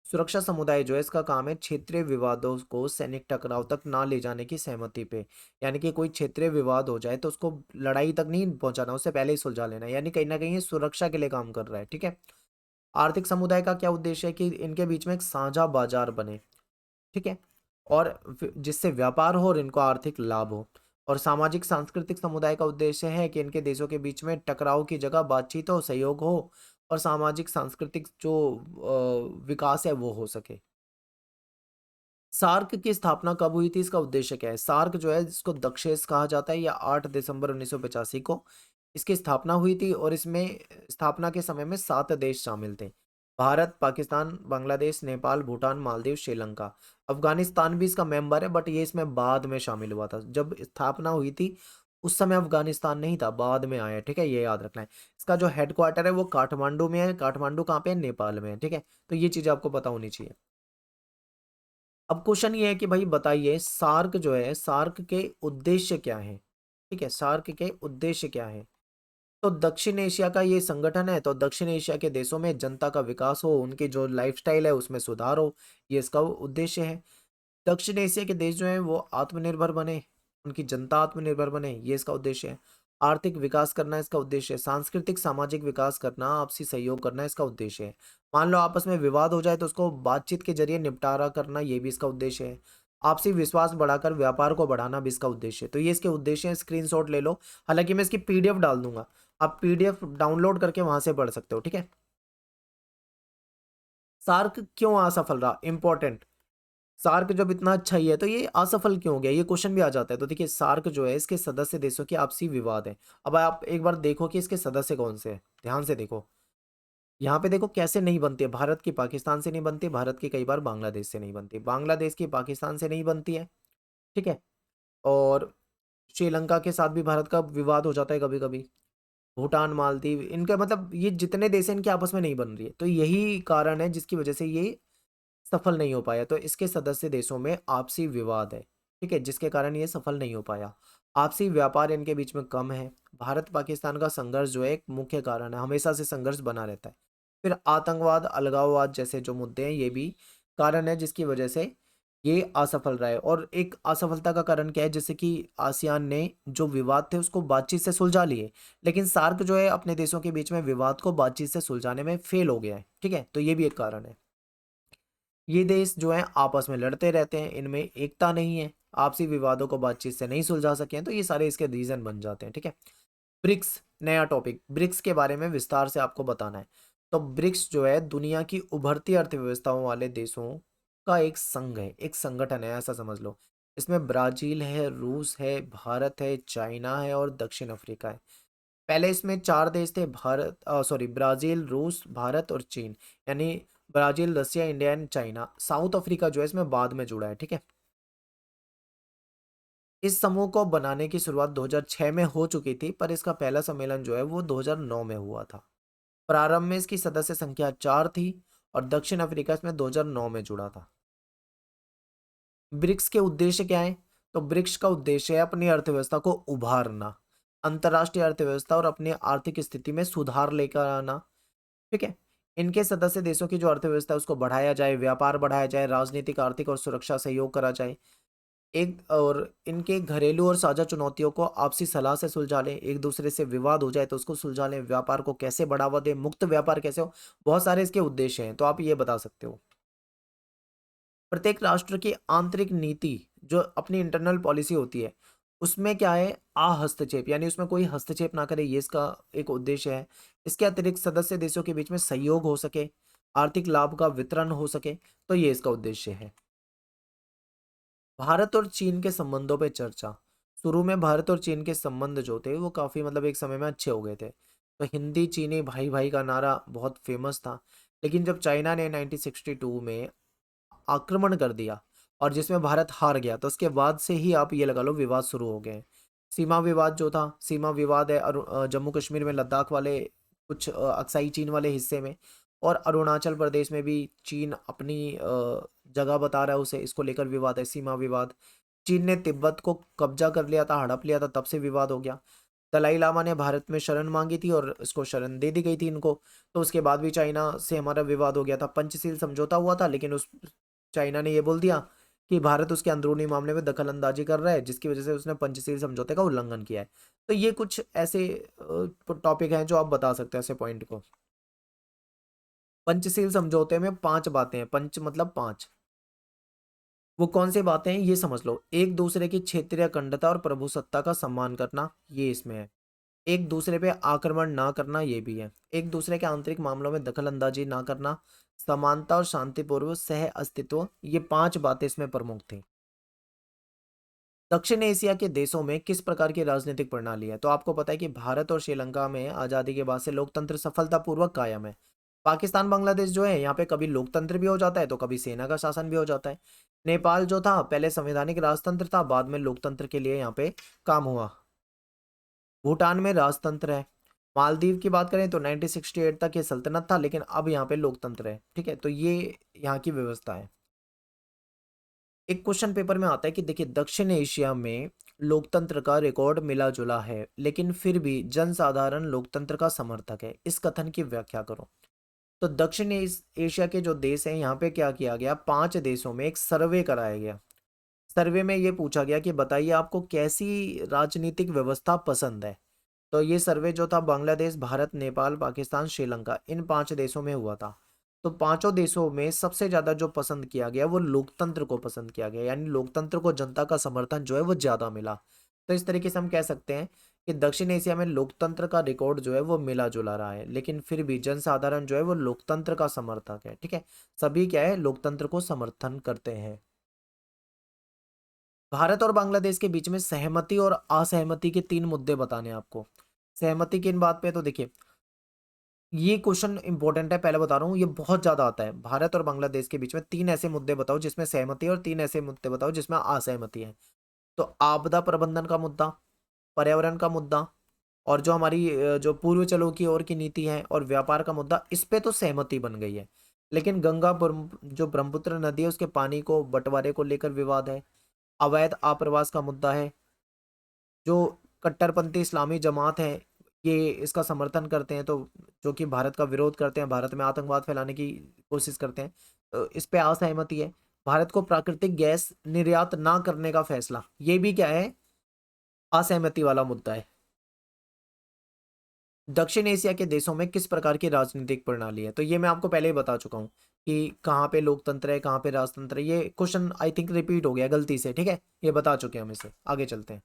सुरक्षा समुदाय जो है, इसका काम है क्षेत्रीय विवादों को सैनिक टकराव तक ना ले जाने की सहमति पे। यानी कि कोई क्षेत्रीय विवाद हो जाए तो उसको लड़ाई तक नहीं पहुंचाना, उससे पहले ही सुलझा लेना। यानी कहीं ना कहीं ये सुरक्षा के लिए काम कर रहा है। ठीक है। आर्थिक समुदाय का क्या उद्देश्य है? कि इनके बीच में एक साझा बाजार बने। ठीक है, और जिससे व्यापार हो और इनको आर्थिक लाभ हो। और सामाजिक सांस्कृतिक समुदाय का उद्देश्य है कि इनके देशों के बीच में टकराव की जगह बातचीत हो, सहयोग हो, और सामाजिक सांस्कृतिक जो विकास है वो हो सके। सार्क की स्थापना कब हुई थी? इसका उद्देश्य क्या है? सार्क जो है, जिसको दक्षेस कहा जाता है, या 8 दिसंबर 1985 को इसकी स्थापना हुई थी। और इसमें स्थापना के समय में 7 देश शामिल थे। भारत, पाकिस्तान, बांग्लादेश, नेपाल, भूटान, मालदीव, श्रीलंका। अफगानिस्तान भी इसका मेंबर है, बट ये इसमें बाद में शामिल हुआ था। जब स्थापना हुई थी उस समय अफगानिस्तान नहीं था, बाद में आया। ठीक है, ये याद रखना है। इसका जो हेडक्वार्टर है वो काठमांडू में है। काठमांडू कहाँ पे है? नेपाल में है। ठीक है, तो ये चीज़ आपको पता होनी चाहिए। अब क्वेश्चन ये है कि भाई बताइए, सार्क जो है, सार्क के उद्देश्य क्या है? ठीक है, सार्क के उद्देश्य क्या है? तो दक्षिण एशिया का ये संगठन है, तो दक्षिण एशिया के देशों में जनता का विकास हो, उनकी जो लाइफस्टाइल है उसमें सुधार हो, ये इसका उद्देश्य है। दक्षिण एशिया के देश जो हैं वो आत्मनिर्भर बने, उनकी जनता आत्मनिर्भर बने, ये इसका उद्देश्य है। आर्थिक विकास करना इसका उद्देश्य है। सांस्कृतिक सामाजिक विकास करना, आपसी सहयोग करना इसका उद्देश्य है। मान लो आपस में विवाद हो जाए तो उसको बातचीत के जरिए निपटारा करना, ये भी इसका उद्देश्य है। आपसी विश्वास बढ़ाकर व्यापार को बढ़ाना भी इसका उद्देश्य है। तो ये इसके उद्देश्य है, स्क्रीनशॉट ले लो। हालांकि मैं इसकी पीडीएफ डाल दूंगा, आप पीडीएफ डाउनलोड करके वहां से पढ़ सकते हो। ठीक है। सार्क क्यों असफल रहा? इंपॉर्टेंट। सार्क जब इतना अच्छा ही है तो ये असफल क्यों हो गया? ये क्वेश्चन भी आ जाता है। तो देखिए, सार्क जो है, इसके सदस्य देशों के आपसी विवाद है। अब आप एक बार देखो कि इसके सदस्य कौन से हैं, ध्यान से देखो। यहाँ पे देखो कैसे नहीं बनती है। भारत की पाकिस्तान से नहीं बनती, भारत की कई बार बांग्लादेश से नहीं बनती, बांग्लादेश की पाकिस्तान से नहीं बनती है। ठीक है, और श्रीलंका के साथ भी भारत का विवाद हो जाता है कभी कभी। भूटान, मालदीव, इनका मतलब ये जितने देश हैं इनके आपस में नहीं बन रही है। तो यही कारण है जिसकी वजह से ये सफल नहीं हो पाया। तो इसके सदस्य देशों में आपसी विवाद है। ठीक है, जिसके कारण ये सफल नहीं हो पाया। आपसी व्यापार इनके बीच में कम है। भारत पाकिस्तान का संघर्ष जो है एक मुख्य कारण है, हमेशा से संघर्ष बना रहता है। फिर आतंकवाद, अलगाववाद जैसे जो मुद्दे हैं, ये भी कारण है जिसकी वजह से ये असफल रहा है। और एक असफलता का कारण क्या है? जैसे कि आसियान ने जो विवाद थे उसको बातचीत से सुलझा लिए, लेकिन सार्क जो है अपने देशों के बीच में विवाद को बातचीत से सुलझाने में फेल हो गया है। ठीक है, तो ये भी एक कारण है। ये देश जो है आपस में लड़ते रहते हैं, इनमें एकता नहीं है, आपसी विवादों को बातचीत से नहीं सुलझा सके हैं। तो ये सारे इसके रीजन बन जाते हैं। ठीक है। ब्रिक्स, नया टॉपिक। ब्रिक्स के बारे में विस्तार से आपको बताना है। तो ब्रिक्स जो है दुनिया की उभरती अर्थव्यवस्थाओं वाले देशों का एक संघ है, एक संगठन है, ऐसा समझ लो। इसमें ब्राजील है, रूस है, भारत है, चाइना है और दक्षिण अफ्रीका है। पहले इसमें 4 देश थे, भारत सॉरी ब्राजील, रूस, भारत और चीन। यानी Brazil, Russia, India and China. South Africa जो है इसमें बाद में जुड़ा है। ठीक है। इस समूह को बनाने की शुरुआत 2006 में हो चुकी थी, पर इसका पहला सम्मेलन जो है वो 2009 में हुआ था। प्रारंभ में इसकी सदस्य संख्या 4 थी और दक्षिण अफ्रीका इसमें 2009 में जुड़ा था। ब्रिक्स के उद्देश्य क्या है? तो ब्रिक्स का उद्देश्य है अपनी अर्थव्यवस्था को उभारना, अंतर्राष्ट्रीय अर्थव्यवस्था और अपनी आर्थिक स्थिति में सुधार लेकर आना। ठीक है। इनके सदस्य देशों की जो अर्थव्यवस्था है उसको बढ़ाया जाए, व्यापार बढ़ाया जाए, राजनीतिक, आर्थिक और सुरक्षा सहयोग करा जाए। एक और इनके घरेलू और साझा चुनौतियों को आपसी सलाह से सुलझा लें, एक दूसरे से विवाद हो जाए तो उसको सुलझा लें, व्यापार को कैसे बढ़ावा दें, मुक्त व्यापार कैसे हो। बहुत सारे इसके उद्देश्य हैं, तो आप ये बता सकते हो। प्रत्येक राष्ट्र की आंतरिक नीति, जो अपनी इंटरनल पॉलिसी होती है, उसमें क्या है, हस्तक्षेप, यानी उसमें कोई हस्तक्षेप ना करे, ये इसका एक उद्देश्य है। इसके अतिरिक्त सदस्य देशों के बीच में सहयोग हो सके, आर्थिक लाभ का वितरण हो सके, तो ये इसका उद्देश्य है। भारत और चीन के संबंधों पे चर्चा। शुरू में भारत और चीन के संबंध जो थे वो काफी मतलब एक समय में अच्छे हो गए थे, तो हिंदी चीनी भाई भाई का नारा बहुत फेमस था। लेकिन जब चाइना ने 1962 में आक्रमण कर दिया और जिसमें भारत हार गया, तो उसके बाद से ही आप ये लगा लो विवाद शुरू हो गए हैं। सीमा विवाद जो था, सीमा विवाद है जम्मू कश्मीर में लद्दाख वाले कुछ अक्साई चीन वाले हिस्से में, और अरुणाचल प्रदेश में भी चीन अपनी जगह बता रहा है उसे, इसको लेकर विवाद है, सीमा विवाद। चीन ने तिब्बत को कब्जा कर लिया था, हड़प लिया था, तब से विवाद हो गया। दलाई लामा ने भारत में शरण मांगी थी और इसको शरण दे दी गई थी इनको, तो उसके बाद भी चाइना से हमारा विवाद हो गया था। पंचशील समझौता हुआ था, लेकिन उस चाइना ने ये बोल दिया कि भारत उसके अंदरूनी मामले में दखल अंदाजी कर रहा है, जिसकी वजह से उसने पंचशील समझौते का उल्लंघन किया है। तो ये कुछ ऐसे टॉपिक हैं जो आप बता सकते हैं ऐसे पॉइंट को। पंचशील समझौते में 5 बातें हैं, पंच मतलब 5। वो कौन सी बातें हैं ये समझ लो। एक दूसरे की क्षेत्रीय अखंडता और प्रभुसत्ता का सम्मान करना, ये इसमें है। एक दूसरे पे आक्रमण ना करना, ये भी है। एक दूसरे के आंतरिक मामलों में दखल अंदाजी ना करना, समानता और शांतिपूर्वक सह अस्तित्व, ये 5 बातें इसमें प्रमुख थी। दक्षिण एशिया के देशों में किस प्रकार की राजनीतिक प्रणाली है, तो आपको पता है कि भारत और श्रीलंका में आज़ादी के बाद से लोकतंत्र सफलतापूर्वक कायम है। पाकिस्तान बांग्लादेश जो है, यहाँ पे कभी लोकतंत्र भी हो जाता है तो कभी सेना का शासन भी हो जाता है। नेपाल जो था पहले संवैधानिक राजतंत्र था, बाद में लोकतंत्र के लिए यहाँ पे काम हुआ। भूटान में राजतंत्र है। मालदीव की बात करें तो 1968 तक ये सल्तनत था, लेकिन अब यहाँ पे लोकतंत्र है। ठीक है, तो ये यहाँ की व्यवस्था है। एक क्वेश्चन पेपर में आता है कि देखिए, दक्षिण एशिया में लोकतंत्र का रिकॉर्ड मिला जुला है, लेकिन फिर भी जनसाधारण लोकतंत्र का समर्थक है, इस कथन की व्याख्या करो। तो दक्षिण एशिया के जो देश हैं, यहाँ पे क्या किया गया, 5 देशों में एक सर्वे कराया गया। सर्वे में ये पूछा गया कि बताइए आपको कैसी राजनीतिक व्यवस्था पसंद है। तो ये सर्वे जो था बांग्लादेश, भारत, नेपाल, पाकिस्तान, श्रीलंका, इन 5 देशों में हुआ था। तो पांचों देशों में सबसे ज्यादा जो पसंद किया गया वो लोकतंत्र को पसंद किया गया, यानी लोकतंत्र को जनता का समर्थन जो है वो ज्यादा मिला। तो इस तरीके से हम कह सकते हैं कि दक्षिण एशिया में लोकतंत्र का रिकॉर्ड जो है वो मिला जुला रहा है, लेकिन फिर भी जनसाधारण जो है वो लोकतंत्र का समर्थक है। ठीक है, सभी क्या है, लोकतंत्र को समर्थन करते हैं। भारत और बांग्लादेश के बीच में सहमति और असहमति के 3 मुद्दे बताने हैं आपको। सहमति किन बात पे, तो देखिए ये क्वेश्चन इंपॉर्टेंट है, पहले बता रहा हूँ, ये बहुत ज्यादा आता है। भारत और बांग्लादेश के बीच में 3 ऐसे मुद्दे बताओ जिसमें सहमति है, और 3 ऐसे मुद्दे बताओ जिसमें असहमति है। तो आपदा प्रबंधन का मुद्दा, पर्यावरण का मुद्दा, और जो हमारी जो पूर्व चलो की ओर की नीति है, और व्यापार का मुद्दा, इस पे तो सहमति बन गई है। लेकिन जो ब्रह्मपुत्र नदी है उसके पानी को बंटवारे को लेकर विवाद है। अवैध आप्रवास का मुद्दा है। जो कट्टरपंथी इस्लामी जमात है, ये इसका समर्थन करते हैं, तो जो कि भारत का विरोध करते हैं, भारत में आतंकवाद फैलाने की कोशिश करते हैं, तो इस पे असहमति है। भारत को प्राकृतिक गैस निर्यात ना करने का फैसला, ये भी क्या है, असहमति वाला मुद्दा है। दक्षिण एशिया के देशों में किस प्रकार की राजनीतिक प्रणाली है, तो ये मैं आपको पहले ही बता चुका हूँ कि कहाँ पे लोकतंत्र है, कहाँ पे राजतंत्र है। ये क्वेश्चन आई थिंक रिपीट हो गया गलती से। ठीक है, ये बता चुके हैं हम इसे, आगे चलते हैं।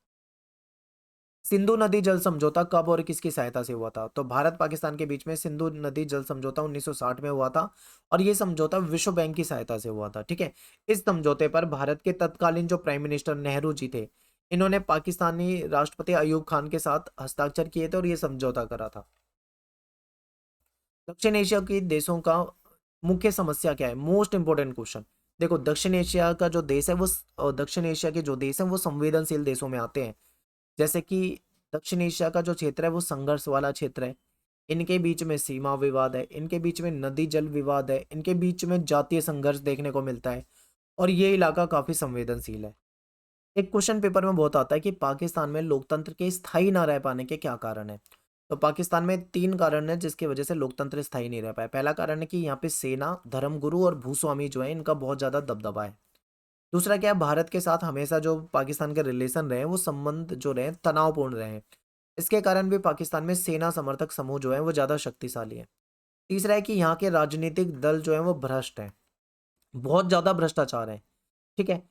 सिंधु नदी जल समझौता कब और किसकी सहायता से हुआ था, तो भारत पाकिस्तान के बीच में सिंधु नदी जल समझौता 1960 में हुआ था, और ये समझौता विश्व बैंक की सहायता से हुआ था। ठीक है, इस समझौते पर भारत के तत्कालीन जो प्राइम मिनिस्टर नेहरू जी थे, इन्होंने पाकिस्तानी राष्ट्रपति अयूब खान के साथ हस्ताक्षर किए थे और ये समझौता करा था। दक्षिण एशिया के देशों का मुख्य समस्या क्या है, मोस्ट इंपोर्टेंट क्वेश्चन। देखो, दक्षिण एशिया का जो देश है वो दक्षिण एशिया के जो देश हैं वो संवेदनशील देशों में आते हैं। जैसे कि दक्षिण एशिया का जो क्षेत्र है वो संघर्ष वाला क्षेत्र है। इनके बीच में सीमा विवाद है, इनके बीच में नदी जल विवाद है, इनके बीच में जातीय संघर्ष देखने को मिलता है, और ये इलाका काफी संवेदनशील है। एक क्वेश्चन पेपर में बहुत आता है कि पाकिस्तान में लोकतंत्र के स्थायी ना रह पाने के क्या कारण है। तो पाकिस्तान में तीन कारण है जिसकी वजह से लोकतंत्र स्थायी नहीं रह पाया। पहला कारण है कि यहाँ पे सेना, धर्मगुरु और भूस्वामी जो है इनका बहुत ज्यादा दबदबा है। दूसरा क्या है, भारत के साथ हमेशा जो पाकिस्तान के रिलेशन रहे वो संबंध जो रहे तनावपूर्ण रहे। इसके कारण भी पाकिस्तान में सेना समर्थक समूह जो है वो ज्यादा शक्तिशाली है। तीसरा है कि यहाँ के राजनीतिक दल जो है वो भ्रष्ट है, बहुत ज्यादा भ्रष्टाचार है। ठीक है,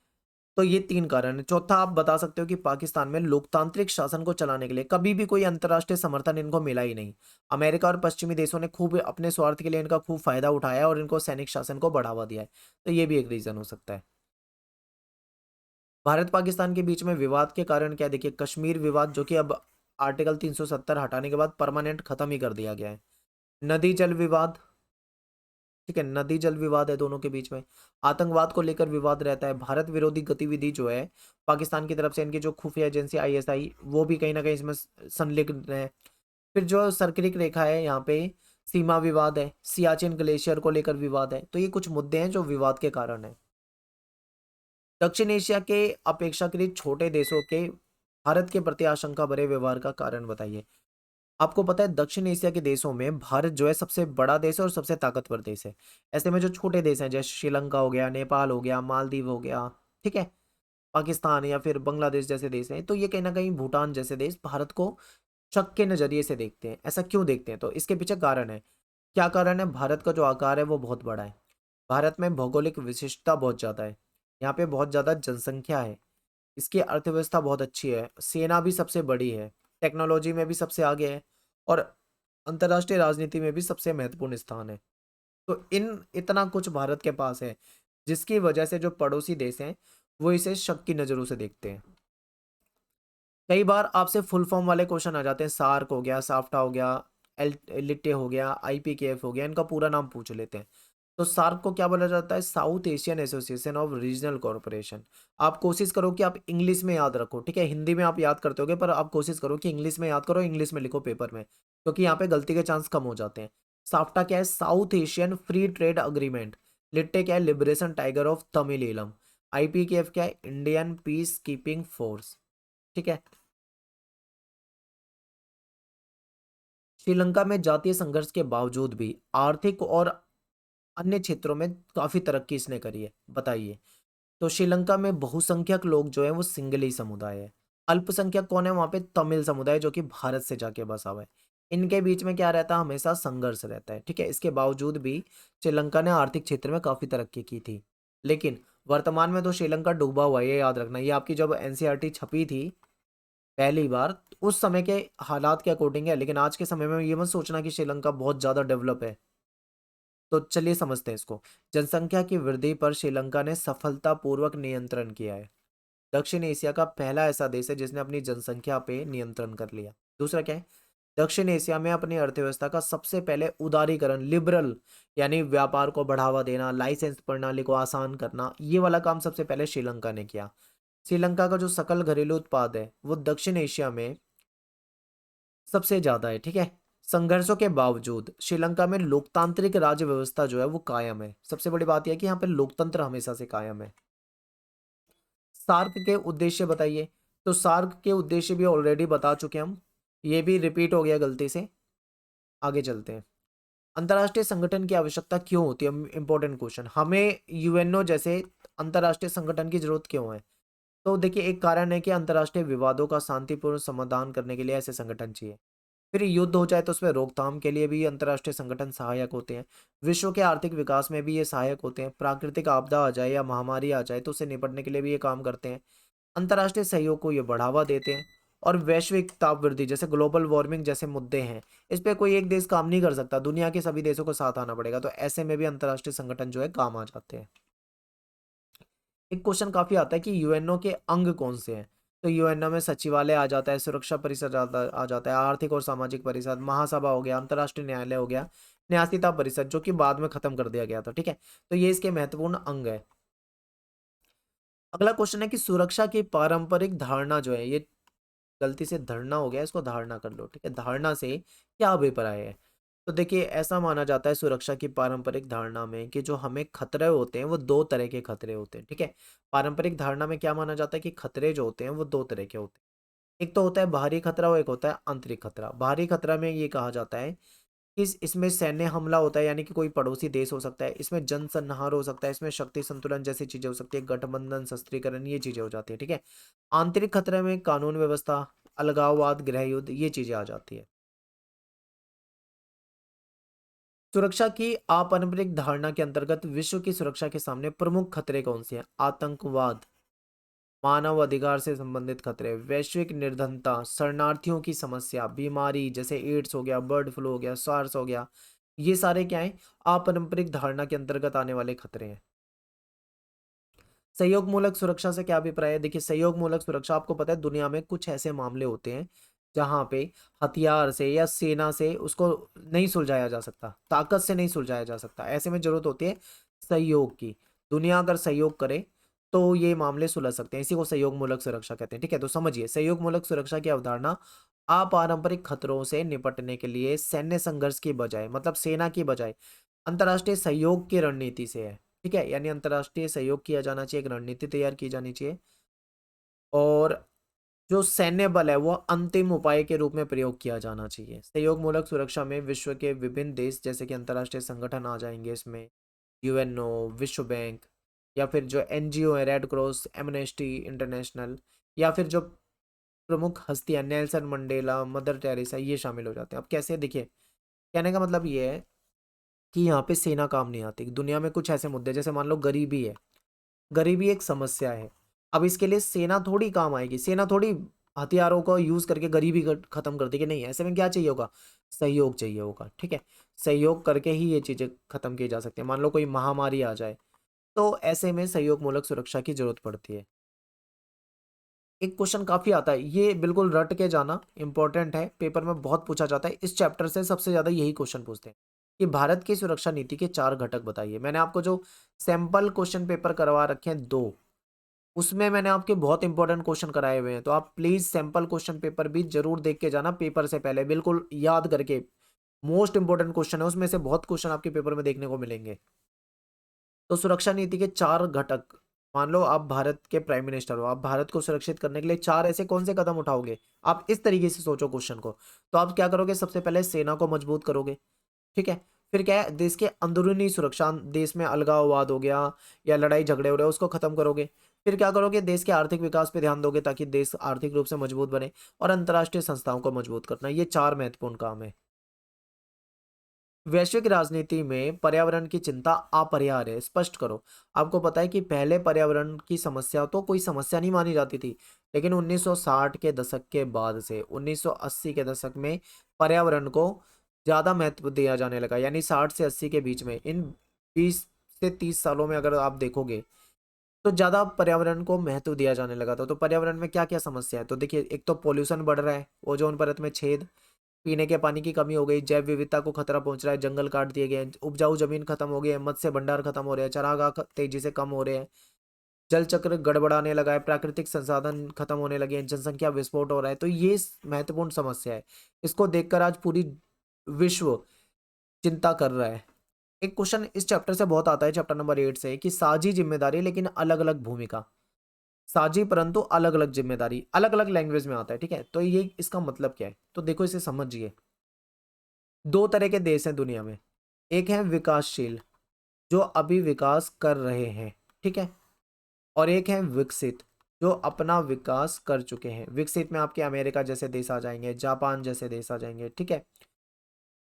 तो ये तीन कारण है। चौथा, आप बता सकते हो कि पाकिस्तान में लोकतांत्रिक शासन को चलाने के लिए कभी भी कोई अंतर्राष्ट्रीय समर्थन इनको मिला ही नहीं। अमेरिका और पश्चिमी देशों ने खूब अपने स्वार्थ के लिए इनका खूब फायदा उठाया और इनको सैनिक शासन को बढ़ावा दिया है। तो ये भी एक रीजन हो सकता है। भारत पाकिस्तान के बीच में विवाद के कारण क्या है? देखिए, कश्मीर विवाद जो कि अब आर्टिकल 370 हटाने के बाद परमानेंट खत्म ही कर दिया गया है। नदी जल विवाद, ठीक है, नदी जल विवाद है दोनों के बीच में। आतंकवाद को लेकर विवाद रहता है। भारत विरोधी गतिविधि जो है पाकिस्तान की तरफ से, इनकी जो खुफिया एजेंसी आईएसआई वो भी कहीं ना कहीं इसमें संलिग्न है। फिर जो सर्किट रेखा है यहाँ पे सीमा विवाद है, सियाचिन ग्लेशियर को लेकर विवाद है। तो ये कुछ मुद्दे हैं जो विवाद के कारण है। दक्षिण एशिया के अपेक्षाकृत छोटे देशों के भारत के प्रति आशंका भरे व्यवहार का कारण बताइए। आपको पता है दक्षिण एशिया के देशों में भारत जो है सबसे बड़ा देश है और सबसे ताकतवर देश है। ऐसे में जो छोटे देश हैं जैसे श्रीलंका हो गया, नेपाल हो गया, मालदीव हो गया, ठीक है, पाकिस्तान या फिर बांग्लादेश जैसे देश हैं, तो ये कहीं ना कहीं भूटान जैसे देश भारत को शक के नजरिए से देखते हैं। ऐसा क्यों देखते हैं? तो इसके पीछे कारण है। क्या कारण है? भारत का जो आकार है वो बहुत बड़ा है। भारत में भौगोलिक विशिष्टता बहुत ज़्यादा है। यहाँ पे बहुत ज़्यादा जनसंख्या है। इसकी अर्थव्यवस्था बहुत अच्छी है, सेना भी सबसे बड़ी है, टेक्नोलॉजी में भी सबसे आगे है और अंतर्राष्ट्रीय राजनीति में भी सबसे महत्वपूर्ण स्थान है। तो इन इतना कुछ भारत के पास है जिसकी वजह से जो पड़ोसी देश हैं वो इसे शक की नज़रों से देखते हैं। कई बार आपसे फुल फॉर्म वाले क्वेश्चन आ जाते हैं, सार्क हो गया, साफ्टा हो गया, एल लिट्टे हो गया, आईपीकेएफ हो गया, इनका पूरा नाम पूछ लेते हैं। तो सार्क को क्या बोला जाता है? South Asian association of regional corporation. आप कोशिश करो कि आप इंग्लिश में याद रखो, ठीक है, हिंदी में आप याद करते होगे पर आप कोशिश करो कि इंग्लिश में याद करो, इंग्लिश में लिखो पेपर में, क्योंकि यहाँ पे गलती के चांस कम हो जाते हैं। साफ्टा क्या है? South Asian free trade agreement. लिट्टे क्या है? Liberation tiger of Tamil. IPKF क्या है? Indian peace keeping force. ठीक है। श्रीलंका में जातीय संघर्ष के बावजूद भी आर्थिक और अन्य क्षेत्रों में काफी तरक्की इसने करी है, बताइए। तो श्रीलंका में बहुसंख्यक लोग जो है वो सिंगली समुदाय है। अल्पसंख्यक कौन है वहां पे? तमिल समुदाय जो कि भारत से जाके बसा हुआ है। इनके बीच में क्या रहता है? हमेशा संघर्ष रहता है। ठीक है, इसके बावजूद भी श्रीलंका ने आर्थिक क्षेत्र में काफी तरक्की की थी। लेकिन वर्तमान में तो श्रीलंका डूबा हुआ है, ये याद रखना। ये आपकी जब एनसीईआरटी छपी थी पहली बार, उस समय के हालात के अकॉर्डिंग है, लेकिन आज के समय में ये मत सोचना कि श्रीलंका बहुत ज्यादा डेवलप है। तो चलिए समझते हैं इसको। जनसंख्या की वृद्धि पर श्रीलंका ने सफलतापूर्वक नियंत्रण किया है। दक्षिण एशिया का पहला ऐसा देश है जिसने अपनी जनसंख्या पे नियंत्रण कर लिया। दूसरा क्या है? दक्षिण एशिया में अपनी अर्थव्यवस्था का सबसे पहले उदारीकरण, लिबरल, यानी व्यापार को बढ़ावा देना, लाइसेंस प्रणाली को आसान करना, ये वाला काम सबसे पहले श्रीलंका ने किया। श्रीलंका का जो सकल घरेलू उत्पाद है वो दक्षिण एशिया में सबसे ज्यादा है। ठीक है, संघर्षों के बावजूद श्रीलंका में लोकतांत्रिक राज्य व्यवस्था जो है वो कायम है। सबसे बड़ी बात यह है कि यहाँ पे लोकतंत्र हमेशा से कायम है। सार्क के उद्देश्य बताइए। तो सार्क के उद्देश्य भी ऑलरेडी बता चुके हम, ये भी रिपीट हो गया गलती से। आगे चलते हैं। अंतर्राष्ट्रीय संगठन की आवश्यकता क्यों होती है? Important question. हमें यूएनओ जैसे अंतर्राष्ट्रीय संगठन की जरूरत क्यों है? तो देखिए, एक कारण है कि अंतर्राष्ट्रीय विवादों का शांतिपूर्ण समाधान करने के लिए ऐसे संगठन चाहिए। फिर युद्ध हो जाए तो उसमें रोकथाम के लिए भी अंतर्राष्ट्रीय संगठन सहायक होते हैं। विश्व के आर्थिक विकास में भी ये सहायक होते हैं। प्राकृतिक आपदा आ जाए या महामारी आ जाए तो उससे निपटने के लिए भी ये काम करते हैं। अंतर्राष्ट्रीय सहयोग को ये बढ़ावा देते हैं। और वैश्विक ताप वृद्धि जैसे ग्लोबल वार्मिंग जैसे मुद्दे हैं, इस पे कोई एक देश काम नहीं कर सकता, दुनिया के सभी देशों को साथ आना पड़ेगा। तो ऐसे में भी अंतर्राष्ट्रीय संगठन जो है काम आ जाते हैं। एक क्वेश्चन काफी आता है कि यूएनओ के अंग कौन से हैं? तो यूएनओ में सचिवालय आ जाता है, सुरक्षा परिषद आ जाता है, आर्थिक और सामाजिक परिषद, महासभा हो गया, अंतर्राष्ट्रीय न्यायालय हो गया, न्यायिकता परिषद जो कि बाद में खत्म कर दिया गया था। ठीक है, तो ये इसके महत्वपूर्ण अंग है। अगला क्वेश्चन है कि सुरक्षा की पारंपरिक धारणा जो है, ये गलती से धरना हो गया, इसको धारणा कर लो। ठीक है, धारणा से क्या अभिप्राय है? तो देखिए ऐसा माना जाता है सुरक्षा की पारंपरिक धारणा में कि जो हमें खतरे होते हैं वो दो तरह के खतरे होते हैं, ठीक है। पारंपरिक धारणा में क्या माना जाता है कि खतरे जो होते हैं वो दो तरह के होते हैं। एक तो होता है बाहरी खतरा और एक होता है आंतरिक खतरा। बाहरी खतरा में ये कहा जाता है कि इसमें सैन्य हमला होता है, यानी कि कोई पड़ोसी देश हो सकता है, इसमें जनसंहार हो सकता है, इसमें शक्ति संतुलन जैसी चीजें हो सकती है, गठबंधन, शस्त्रीकरण, ये चीजें हो जाती है, ठीक है। आंतरिक खतरे में कानून व्यवस्था, अलगाववाद, गृह युद्ध, ये चीजें आ जाती है। सुरक्षा की अपारंपरिक धारणा के अंतर्गत विश्व की सुरक्षा के सामने प्रमुख खतरे कौन से हैं? आतंकवाद, मानव अधिकार से संबंधित खतरे, वैश्विक निर्धनता, शरणार्थियों की समस्या, बीमारी जैसे एड्स हो गया, बर्ड फ्लू हो गया, सार्स हो गया, ये सारे क्या हैं? अपारंपरिक धारणा के अंतर्गत आने वाले खतरे हैं। सहयोग मूलक सुरक्षा से क्या अभिप्राय है? देखिए सहयोग मूलक सुरक्षा, आपको पता है दुनिया में कुछ ऐसे मामले होते हैं जहां पे हथियार से या सेना से उसको नहीं सुलझाया जा सकता, ताकत से नहीं सुलझाया जा सकता, ऐसे में जरूरत होती है सहयोग की। दुनिया अगर सहयोग करे तो ये मामले सुलझ सकते हैं, इसी को सहयोग मूलक सुरक्षा कहते हैं, ठीक है। तो समझिए सहयोग मूलक सुरक्षा की अवधारणा अपारंपरिक खतरों से निपटने के लिए सैन्य संघर्ष की बजाय, मतलब सेना की बजाय, अंतर्राष्ट्रीय सहयोग की रणनीति से है, ठीक है। यानी अंतर्राष्ट्रीय सहयोग किया जाना चाहिए, एक रणनीति तैयार की जानी चाहिए, और जो सैन्य बल है वो अंतिम उपाय के रूप में प्रयोग किया जाना चाहिए। सहयोग मूलक सुरक्षा में विश्व के विभिन्न देश जैसे कि अंतर्राष्ट्रीय संगठन आ जाएंगे इसमें, यूएनओ, विश्व बैंक, या फिर जो एनजीओ है, रेड क्रॉस, एमनेस्टी इंटरनेशनल, या फिर जो प्रमुख हस्तियां नेल्सन मंडेला, मदर टेरेसा, ये शामिल हो जाते हैं। अब कैसे, देखिए कहने का मतलब ये है कि यहाँ पे सेना काम नहीं आती। दुनिया में कुछ ऐसे मुद्दे, जैसे मान लो गरीबी है, गरीबी एक समस्या है। अब इसके लिए सेना थोड़ी काम आएगी, सेना थोड़ी हथियारों को यूज करके गरीबी खत्म कर देगी, नहीं। ऐसे में क्या चाहिए होगा? सहयोग चाहिए होगा, ठीक है। सहयोग करके ही ये चीजें खत्म की जा सकती है। मान लो कोई महामारी आ जाए तो ऐसे में सहयोग मूलक सुरक्षा की जरूरत पड़ती है। एक क्वेश्चन काफी आता है, ये बिल्कुल रट के जाना, इंपॉर्टेंट है, पेपर में बहुत पूछा जाता है, इस चैप्टर से सबसे ज्यादा यही क्वेश्चन पूछते हैं कि भारत की सुरक्षा नीति के चार घटक बताइए। मैंने आपको जो सैंपल क्वेश्चन पेपर करवा रखे हैं दो, उसमें मैंने आपके बहुत इंपॉर्टेंट क्वेश्चन कराए हुए हैं, तो आप प्लीज सैंपल क्वेश्चन पेपर भी जरूर देख के जाना पेपर से पहले, बिल्कुल याद करके। मोस्ट इंपॉर्टेंट क्वेश्चन है, उसमें से बहुत क्वेश्चन आपके पेपर में देखने को मिलेंगे। तो सुरक्षा नीति के चार घटक, मान लो आप भारत के प्राइम मिनिस्टर हो, आप भारत को सुरक्षित करने के लिए चार ऐसे कौन से कदम उठाओगे? आप इस तरीके से सोचो क्वेश्चन को। तो आप क्या करोगे? सबसे पहले सेना को मजबूत करोगे, ठीक है। फिर क्या है? देश के अंदरूनी सुरक्षा, देश में अलगाववाद हो गया या लड़ाई झगड़े हो रहे हैं उसको खत्म करोगे। फिर क्या करोगे? देश के आर्थिक विकास पे ध्यान दोगे ताकि देश आर्थिक रूप से मजबूत बने, और अंतर्राष्ट्रीय संस्थाओं को मजबूत करना, ये चार महत्वपूर्ण काम है। वैश्विक राजनीति में पर्यावरण की चिंता अपरिहार्य है, स्पष्ट करो। आपको पता है कि पहले पर्यावरण की समस्या तो कोई समस्या नहीं मानी जाती थी, लेकिन 1960 के दशक के बाद से 1980 के दशक में पर्यावरण को ज्यादा महत्व दिया जाने लगा। यानी 60 से 80 के बीच में, इन 20 से 30 सालों में अगर आप देखोगे तो ज्यादा पर्यावरण को महत्व दिया जाने लगा था। तो पर्यावरण में क्या क्या समस्या है? तो देखिए, एक तो पोल्यूशन बढ़ रहा है, ओजोन परत में छेद, पीने के पानी की कमी हो गई, जैव विविधता को खतरा पहुंच रहा है, जंगल काट दिए गए हैं, उपजाऊ जमीन खत्म हो गई है, मत्स्य भंडार खत्म हो रहे हैं, चरागाह तेजी से कम हो रहे हैं, जल चक्र गड़बड़ाने लगा है, प्राकृतिक संसाधन खत्म होने लगे हैं, जनसंख्या विस्फोट हो रहा है। तो ये महत्वपूर्ण समस्या है, इसको देखकर आज पूरी विश्व चिंता कर रहा है। एक क्वेश्चन इस चैप्टर से बहुत आता है, चैप्टर नंबर 8 से, कि साझी जिम्मेदारी लेकिन अलग अलग भूमिका, साझी परंतु अलग अलग जिम्मेदारी, अलग अलग लैंग्वेज में आता है, ठीक है। तो ये इसका मतलब क्या है? तो देखो इसे समझिए। दो तरह के देश हैं दुनिया में, एक है विकासशील, जो अभी विकास कर रहे हैं, ठीक है, और एक है विकसित, जो अपना विकास कर चुके हैं। विकसित में आपके अमेरिका जैसे देश आ जाएंगे, जापान जैसे देश आ जाएंगे, ठीक है।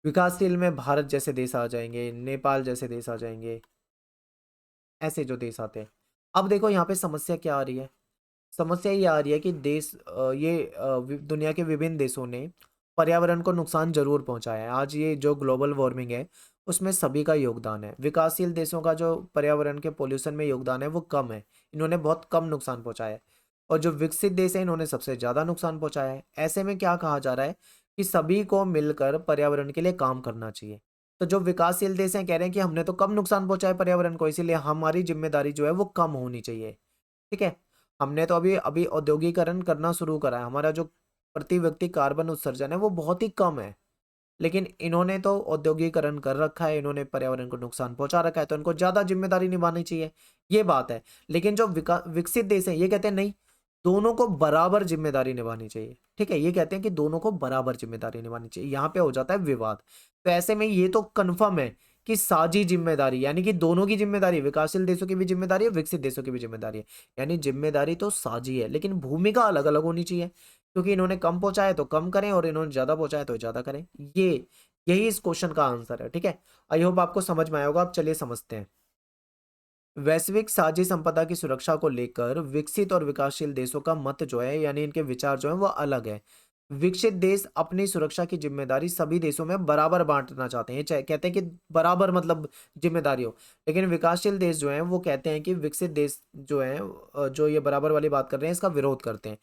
विकासशील में भारत जैसे देश आ जाएंगे, नेपाल जैसे देश आ जाएंगे, ऐसे जो देश आते हैं। अब देखो यहाँ पे समस्या क्या आ रही है? समस्या ये आ रही है कि दुनिया के विभिन्न देशों ने पर्यावरण को नुकसान जरूर पहुंचाया है। आज ये जो ग्लोबल वार्मिंग है उसमें सभी का योगदान है। विकासशील देशों का जो पर्यावरण के पोल्यूशन में योगदान है वो कम है, इन्होंने बहुत कम नुकसान पहुंचाया है, और जो विकसित देश है इन्होंने सबसे ज्यादा नुकसान पहुंचाया है। ऐसे में क्या कहा जा रहा है कि सभी को मिलकर पर्यावरण के लिए काम करना चाहिए। तो जो विकासशील देश हैं कह रहे हैं कि हमने तो कम नुकसान पहुंचाया पर्यावरण को, इसीलिए हमारी जिम्मेदारी जो है वो कम होनी चाहिए, ठीक है। हमने तो अभी अभी औद्योगिकरण करना शुरू करा है, हमारा जो प्रति व्यक्ति कार्बन उत्सर्जन है वो बहुत ही कम है, लेकिन इन्होंने तो औद्योगिकरण कर रखा है, इन्होंने पर्यावरण को नुकसान पहुंचा रखा है, तो इनको ज्यादा जिम्मेदारी निभानी चाहिए, ये बात है। लेकिन जो विकसित देश है ये कहते हैं नहीं, दोनों को बराबर जिम्मेदारी निभानी चाहिए। ठीक है, ये कहते हैं कि दोनों को बराबर जिम्मेदारी निभानी चाहिए, यहाँ पे हो जाता है विवाद। तो ऐसे में ये तो कन्फर्म है कि साझी जिम्मेदारी, यानी कि दोनों की जिम्मेदारी, विकासशील देशों की भी जिम्मेदारी है, विकसित देशों की भी जिम्मेदारी है, यानी जिम्मेदारी तो साझी है, लेकिन भूमिका अलग अलग होनी चाहिए, क्योंकि इन्होंने कम पहुंचा है तो कम करें और इन्होंने ज्यादा पहुंचा है तो ज्यादा करें। ये यही इस क्वेश्चन का आंसर है। ठीक है, आई होप आपको समझ में आया होगा। अब चलिए समझते हैं। वैश्विक साझी संपदा की सुरक्षा को लेकर विकसित और विकासशील देशों का मत जो है, यानी इनके विचार जो है वो अलग है। विकसित देश अपनी सुरक्षा की जिम्मेदारी सभी देशों में बराबर बांटना चाहते हैं, चाहे कहते हैं कि बराबर मतलब जिम्मेदारी हो। लेकिन विकासशील देश जो हैं वो कहते हैं कि विकसित देश जो हैं, जो ये बराबर वाली बात कर रहे हैं, इसका विरोध करते हैं।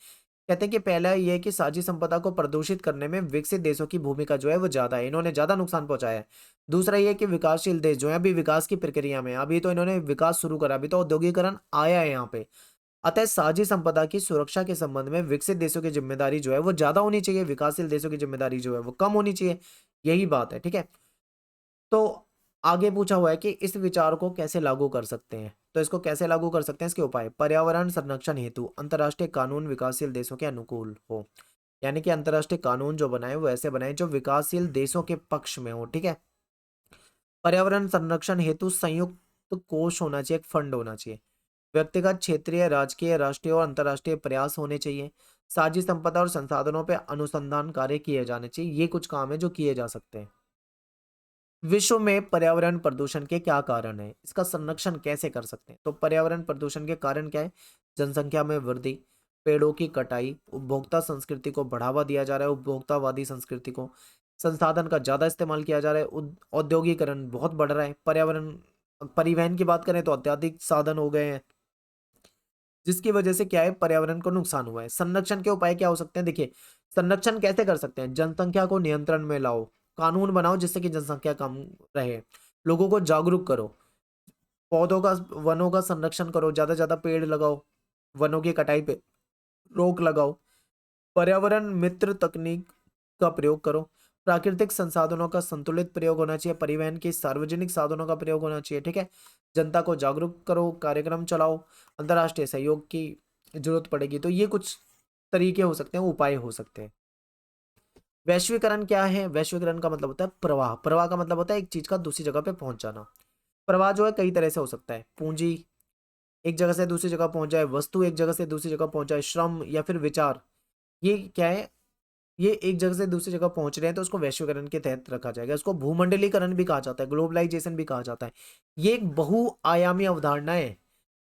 कहते हैं कि पहला ये है कि साझी संपदा को प्रदूषित करने में विकसित देशों की भूमिका जो है वो ज्यादा है, इन्होंने ज्यादा नुकसान पहुंचाया है। दूसरा ये है कि विकासशील देश जो है अभी विकास की प्रक्रिया में है, अभी तो इन्होंने विकास शुरू करा, अभी तो औद्योगिकरण आया है यहाँ पे। अतः साझी संपदा की सुरक्षा के संबंध में विकसित देशों की जिम्मेदारी जो है वो ज्यादा होनी चाहिए, विकासशील देशों की जिम्मेदारी जो है वो कम होनी चाहिए, यही बात है। ठीक है, तो आगे पूछा हुआ है कि इस विचार को कैसे लागू कर सकते हैं, तो इसको कैसे लागू कर सकते हैं, इसके उपाय। पर्यावरण संरक्षण हेतु अंतर्राष्ट्रीय कानून विकासशील देशों के अनुकूल हो, यानी कि अंतर्राष्ट्रीय कानून जो बनाए वो ऐसे बनाए जो विकासशील देशों के पक्ष में हो। ठीक है, पर्यावरण संरक्षण हेतु संयुक्त कोष होना चाहिए, एक फंड होना चाहिए। व्यक्तिगत, क्षेत्रीय, राजकीय, राष्ट्रीय और अंतर्राष्ट्रीय प्रयास होने चाहिए। साझी संपदा और संसाधनों पर अनुसंधान कार्य किए जाने चाहिए, ये कुछ काम है जो किए जा सकते हैं। विश्व में पर्यावरण प्रदूषण के क्या कारण है, इसका संरक्षण कैसे कर सकते हैं, तो पर्यावरण प्रदूषण के कारण क्या है। जनसंख्या में वृद्धि, पेड़ों की कटाई, उपभोक्ता संस्कृति को बढ़ावा दिया जा रहा है, उपभोक्तावादी संस्कृति को, संसाधन का ज्यादा इस्तेमाल किया जा रहा है, औद्योगिकरण बहुत बढ़ रहा है, पर्यावरण परिवहन की बात करें तो अत्याधिक साधन हो गए हैं, जिसकी वजह से क्या है, पर्यावरण को नुकसान हुआ है। संरक्षण के उपाय क्या हो सकते हैं, देखिए संरक्षण कैसे कर सकते हैं। जनसंख्या को नियंत्रण में लाओ, कानून बनाओ जिससे कि जनसंख्या कम रहे, लोगों को जागरूक करो, पौधों का, वनों का संरक्षण करो, ज्यादा से ज्यादा पेड़ लगाओ, वनों की कटाई पे रोक लगाओ, पर्यावरण मित्र तकनीक का प्रयोग करो, प्राकृतिक संसाधनों का संतुलित प्रयोग होना चाहिए, परिवहन के सार्वजनिक साधनों का प्रयोग होना चाहिए। ठीक है, जनता को जागरूक करो, कार्यक्रम चलाओ, अंतर्राष्ट्रीय सहयोग की जरूरत पड़ेगी। तो ये कुछ तरीके हो सकते हैं, उपाय हो सकते हैं। वैश्वीकरण क्या है, वैश्वीकरण का मतलब होता है प्रवाह, प्रवाह का मतलब होता है एक चीज का दूसरी जगह पे पहुंच जाना। प्रवाह जो है कई तरह से हो सकता है, पूंजी एक जगह से दूसरी जगह पहुंच जाए, वस्तु एक जगह से दूसरी जगह पहुंच जाए, श्रम या फिर विचार, ये क्या है, ये एक जगह से दूसरी जगह पहुंच रहे हैं तो उसको वैश्वीकरण के तहत रखा जाएगा। इसको भूमंडलीकरण भी कहा जाता है, ग्लोबलाइजेशन भी कहा जाता है। ये एक बहुआयामी अवधारणा है।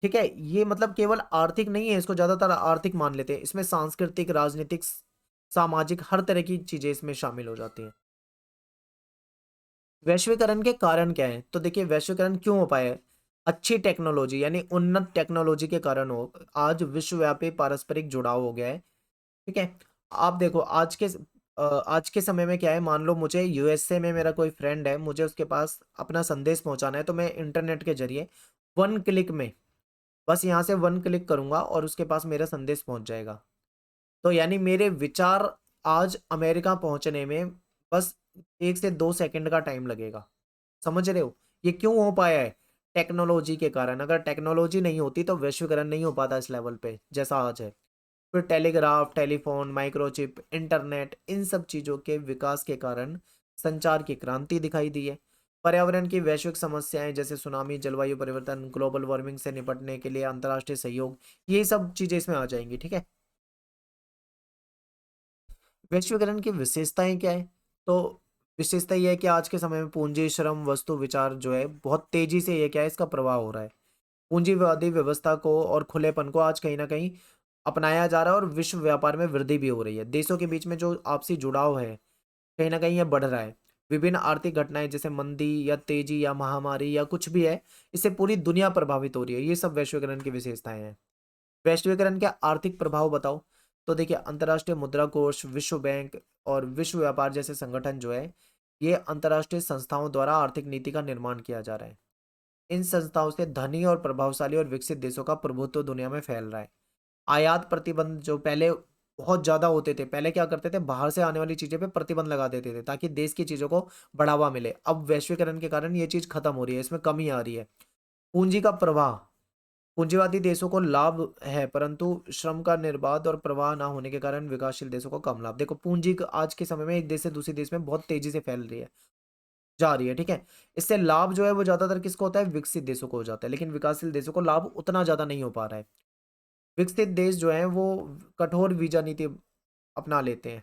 ठीक है, ये मतलब केवल आर्थिक नहीं है, इसको ज्यादातर आर्थिक मान लेते हैं, इसमें सांस्कृतिक, राजनीतिक, सामाजिक हर तरह की चीजें इसमें शामिल हो जाती हैं। वैश्वीकरण के कारण क्या है, तो देखिए वैश्वीकरण क्यों हो पाया है, अच्छी टेक्नोलॉजी यानी उन्नत टेक्नोलॉजी के कारण हो, आज विश्वव्यापी पारस्परिक जुड़ाव हो गया है। ठीक है, आप देखो आज के समय में क्या है, मान लो मुझे यूएसए में मेरा कोई फ्रेंड है, मुझे उसके पास अपना संदेश पहुंचाना है, तो मैं इंटरनेट के जरिए वन क्लिक में, बस यहाँ से वन क्लिक करूंगा और उसके पास मेरा संदेश पहुंच जाएगा। तो यानी मेरे विचार आज अमेरिका पहुंचने में बस 1 से 2 सेकंड का टाइम लगेगा। समझ रहे हो, ये क्यों हो पाया है, टेक्नोलॉजी के कारण। अगर टेक्नोलॉजी नहीं होती तो वैश्वीकरण नहीं हो पाता इस लेवल पे जैसा आज है। फिर टेलीग्राफ, टेलीफोन, माइक्रोचिप, इंटरनेट, इन सब चीज़ों के विकास के कारण संचार की क्रांति दिखाई दी है। पर्यावरण की वैश्विक समस्याएं जैसे सुनामी, जलवायु परिवर्तन, ग्लोबल वार्मिंग से निपटने के लिए अंतर्राष्ट्रीय सहयोग, ये सब चीज़ें इसमें आ जाएंगी। ठीक है, वैश्वीकरण की विशेषताएं क्या है, तो विशेषता यह है कि आज के समय में पूंजी, श्रम, वस्तु, विचार जो है बहुत तेजी से ये क्या है, इसका प्रवाह हो रहा है। पूंजीवादी व्यवस्था को और खुलेपन को आज कहीं ना कहीं अपनाया जा रहा है और विश्व व्यापार में वृद्धि भी हो रही है। देशों के बीच में जो आपसी जुड़ाव है कहीं ना कहीं ये बढ़ रहा है। विभिन्न आर्थिक घटनाएं जैसे मंदी या तेजी या महामारी या कुछ भी है, इससे पूरी दुनिया प्रभावित हो रही है। ये सब वैश्वीकरण की विशेषताएं हैं। वैश्वीकरण के आर्थिक प्रभाव बताओ, तो देखिए अंतर्राष्ट्रीय मुद्रा कोष, विश्व बैंक और विश्व व्यापार जैसे संगठन जो है, ये अंतर्राष्ट्रीय संस्थाओं द्वारा आर्थिक नीति का निर्माण किया जा रहा है। इन संस्थाओं से धनी और प्रभावशाली और विकसित देशों का प्रभुत्व दुनिया में फैल रहा है। आयात प्रतिबंध जो पहले बहुत ज़्यादा होते थे। पहले क्या करते थे, बाहर से आने वाली चीज़ें पे प्रतिबंध लगा देते थे ताकि देश की चीज़ों को बढ़ावा मिले। अब वैश्वीकरण के कारण ये चीज़ खत्म हो रही है, इसमें कमी आ रही है। पूँजी का प्रवाह, पूँजीवादी देशों को लाभ है, परंतु श्रम का निर्बाध और प्रवाह ना होने के कारण विकासशील देशों को कम लाभ। देखो पूँजी क आज के समय में एक देश से दूसरे देश में बहुत तेज़ी से फैल रही है, जा रही है, ठीक है? इससे लाभ जो है वो ज़्यादातर किसको होता है? विकसित देशों को हो जाता है, लेकिन विकासशील देशों को लाभ उतना ज़्यादा नहीं हो पा रहा है। विकसित देश जो हैं वो कठोर वीज़ा नीति अपना लेते हैं,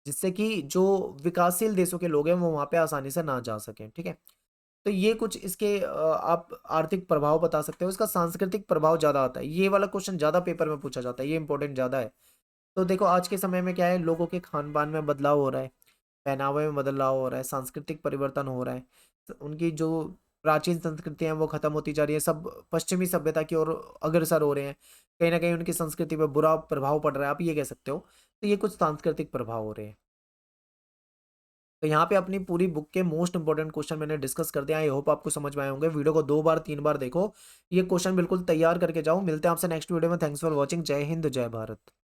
जिससे कि जो विकासशील देशों के लोग हैं वो वहाँ पे आसानी से ना जा सकें, ठीक है? तो ये कुछ इसके आप आर्थिक प्रभाव बता सकते हो, इसका सांस्कृतिक प्रभाव ज़्यादा आता है। ये वाला क्वेश्चन ज़्यादा पेपर में पूछा जाता है, ये इम्पोर्टेंट ज़्यादा है। तो देखो आज के समय में क्या है, लोगों के खान-पान में बदलाव हो रहा है, पहनावे में बदलाव हो रहा है, सांस्कृतिक परिवर्तन हो रहा है। उनकी जो प्राचीन संस्कृति है वो खत्म होती जा रही है, सब पश्चिमी सभ्यता की ओर अग्रसर हो रहे हैं। कहीं न कहीं उनकी संस्कृति पे बुरा प्रभाव पड़ रहा है, आप ये कह सकते हो। तो ये कुछ सांस्कृतिक प्रभाव हो रहे हैं। तो यहाँ पे अपनी पूरी बुक के मोस्ट इंपोर्टेंट क्वेश्चन मैंने डिस्कस कर दिया। आई होप आपको समझ में आए होंगे। वीडियो को 2 बार 3 बार देखो। ये क्वेश्चन बिल्कुल तैयार करके जाओ। मिलते हैं आपसे नेक्स्ट वीडियो में। Thanks for watching. जय हिंद, जय भारत।